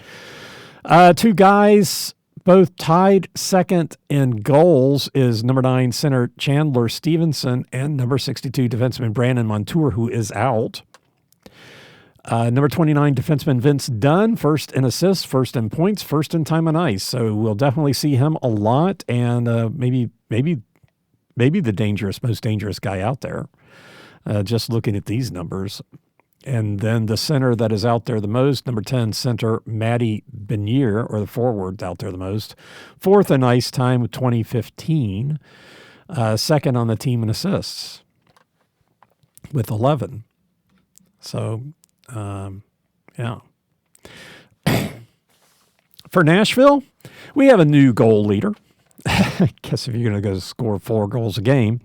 2 guys both tied second in goals is number 9 center Chandler Stevenson and number 62 defenseman Brandon Montour, who is out. Number 29 defenseman Vince Dunn, first in assists, first in points, first in time on ice. So we'll definitely see him a lot, and maybe the most dangerous guy out there. Just looking at these numbers. And then the center that is out there the most, number 10 center Matty Benier, or the forward out there the most, 4th in ice time with 2015, second on the team in assists with 11. So, yeah. For Nashville, we have a new goal leader. I guess if you're going to go score 4 goals a game.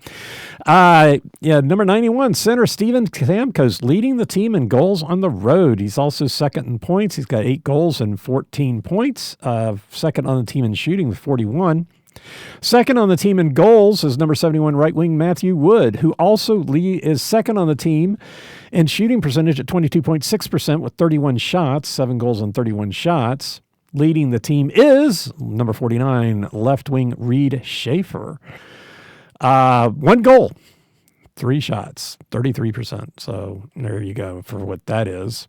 Number 91, center Steven Stamkos leading the team in goals on the road. He's also second in points. He's got 8 goals and 14 points. Second on the team in shooting with 41. Second on the team in goals is number 71 right wing Matthew Wood, who also is second on the team in shooting percentage at 22.6% with 31 shots, 7 goals on 31 shots. Leading the team is number 49, left wing Reed Schaefer. 1 goal, 3 shots, 33%. So there you go for what that is.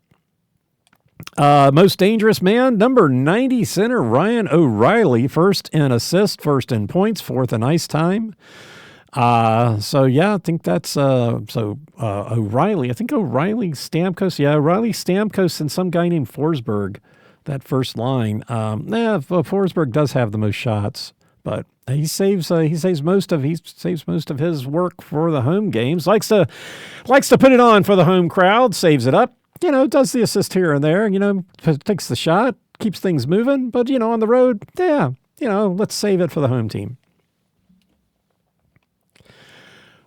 Most dangerous man, number 90 center Ryan O'Reilly, first in assists, first in points, 4th in ice time. I think that's O'Reilly. I think O'Reilly, Stamkos. Yeah, O'Reilly, Stamkos, and some guy named Forsberg. That first line. Forsberg does have the most shots, but he saves most of his work for the home games. Likes to put it on for the home crowd. Saves it up. Does the assist here and there. Takes the shot, keeps things moving. But on the road, let's save it for the home team.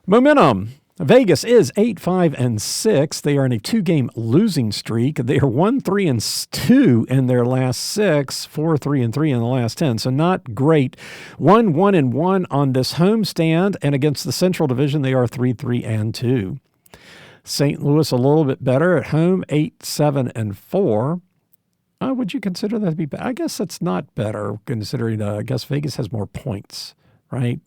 Momentum. Vegas is 8-5-6. They are in a 2-game losing streak. They are 1-3-2 in their last 6, 4-3-3 in the last 10. So not great. 1-1-1 on this homestand, and against the Central Division, they are 3-3-2. St. Louis a little bit better at home, 8-7-4. Would you consider that to be bad? I guess that's not better, considering I guess Vegas has more points, right?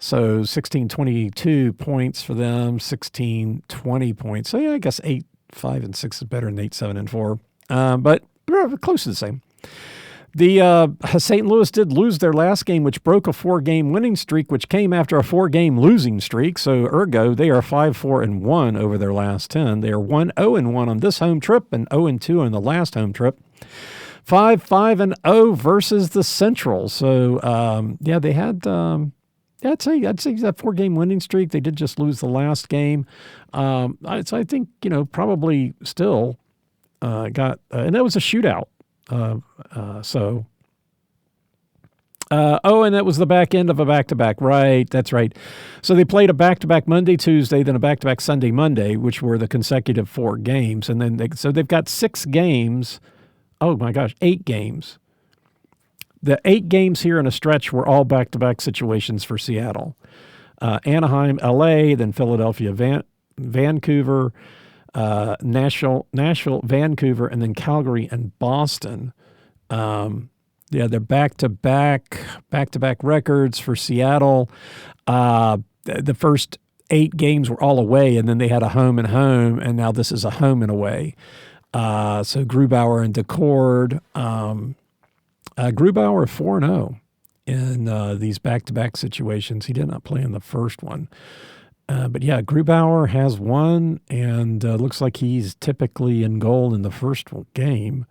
So 16-22 points for them, 16-20 points. So yeah, I guess 8-5-6 is better than 8-7-4. But we're close to the same. The St. Louis did lose their last game, which broke a 4-game winning streak, which came after a 4-game losing streak. So ergo, they are 5-4-1 over their last 10. They are 1-0-1 on this home trip and 0-2 on the last home trip. 5-5-0 versus the Central. So yeah, they had. I'd say that 4-game winning streak. They did just lose the last game. So I think, probably still got, and that was a shootout. And that was the back end of a back-to-back. Right, that's right. So they played a back-to-back Monday, Tuesday, then a back-to-back Sunday, Monday, which were the consecutive 4 games. And then so they've got 6 games. Oh my gosh, 8 games. The 8 games here in a stretch were all back-to-back situations for Seattle. Anaheim, LA, then Philadelphia, Vancouver, Nashville, Vancouver, and then Calgary and Boston. Yeah, they're back-to-back records for Seattle. The first 8 games were all away, and then they had a home and home, and now this is a home and away. So Grubauer and Decord. Grubauer 4-0 in these back-to-back situations. He did not play in the first one. But yeah, Grubauer has won, and looks like he's typically in goal in the first game.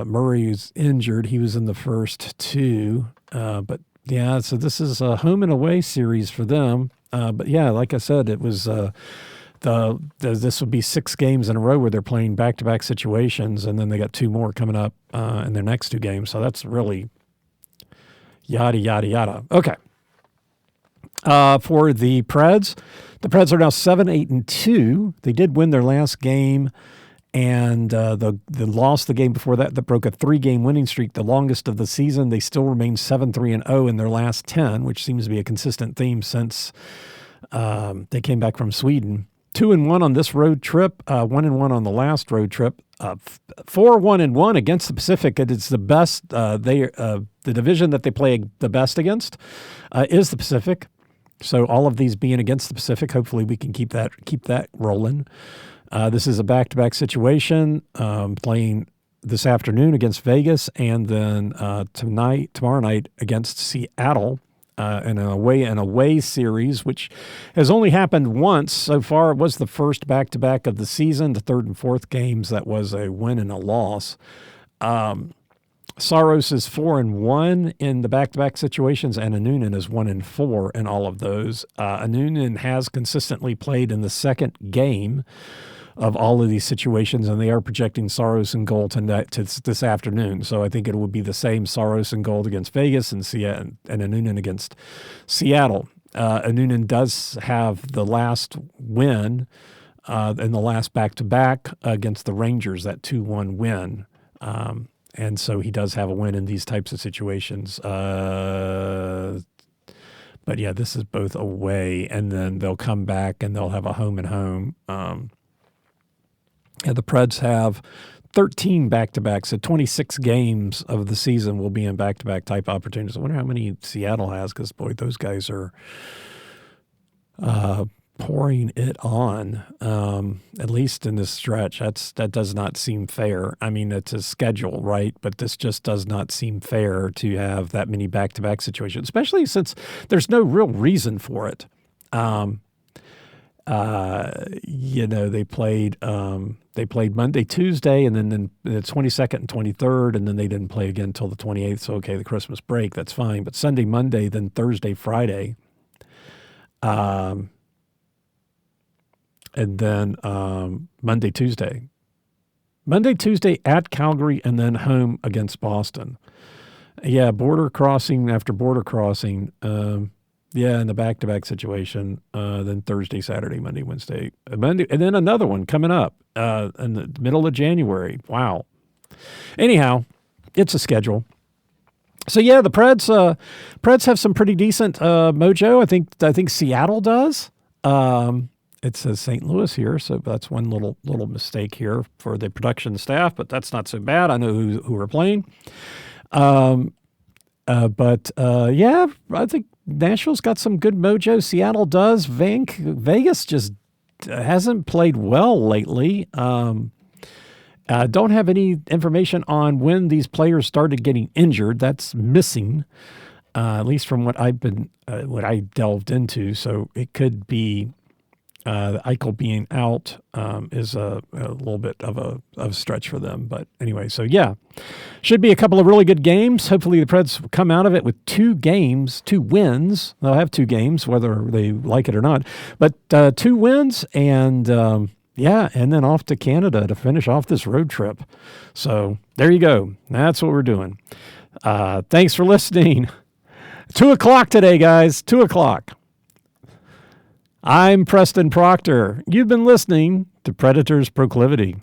Murray's injured. He was in the first 2. But yeah, so this is a home and away series for them. But yeah, like I said, it was this would be 6 games in a row where they're playing back-to-back situations, and then they got 2 more coming up in their next 2 games. So that's really yada, yada, yada. Okay. For the Preds are now 7-8-2. They did win their last game, and they lost the game before that broke a 3-game winning streak, the longest of the season. They still remain 7-3-0 in their last 10, which seems to be a consistent theme since they came back from Sweden. 2-1 on this road trip, 1-1 on the last road trip, 4-1-1 against the Pacific. It is the best. The division that they play the best against is the Pacific. So all of these being against the Pacific, hopefully we can keep that rolling. This is a back-to-back situation, playing this afternoon against Vegas, and then tomorrow night against Seattle. In an away series, which has only happened once so far. It was the first back-to-back of the season. The 3rd and 4th games, that was a win and a loss. Saros is 4-1 in the back-to-back situations, and Anunin is 1-4 in all of those. Anunin has consistently played in the second game of all of these situations, and they are projecting Saros in goal this afternoon. So I think it would be the same Saros in goal against Vegas and Anunin against Seattle. Anunin does have the last win in the last back-to-back against the Rangers, that 2-1 win. And so he does have a win in these types of situations. But yeah, this is both away, and then they'll come back and they'll have a home and home. Yeah, the Preds have 13 back-to-backs, so 26 games of the season will be in back-to-back type opportunities. I wonder how many Seattle has, because, boy, those guys are pouring it on, at least in this stretch. That does not seem fair. I mean, it's a schedule, right? But this just does not seem fair to have that many back-to-back situations, especially since there's no real reason for it. They played Monday, Tuesday, and then the 22nd and 23rd, and then they didn't play again until the 28th. So, okay, the Christmas break, that's fine. But Sunday, Monday, then Thursday, Friday, and then Monday, Tuesday. Monday, Tuesday at Calgary, and then home against Boston. Yeah, border crossing after border crossing. Yeah, in the back-to-back situation. Then Thursday, Saturday, Monday, Wednesday, Monday, and then another one coming up in the middle of January. Wow. Anyhow, it's a schedule. So yeah, the Preds have some pretty decent mojo. I think Seattle does. It says St. Louis here, so that's one little mistake here for the production staff, but that's not so bad. I know who are playing. But I think Nashville's got some good mojo. Seattle does. Vegas just hasn't played well lately. Don't have any information on when these players started getting injured. That's missing, at least from what what I delved into. So it could be Eichel being out is a little bit of a stretch for them. But anyway, so yeah, should be a couple of really good games. Hopefully the Preds come out of it with 2 wins. They'll have 2 games, whether they like it or not. But 2 wins and and then off to Canada to finish off this road trip. So there you go. That's what we're doing. Thanks for listening. 2:00 today, guys. 2:00. I'm Preston Proctor. You've been listening to Predators Proclivity.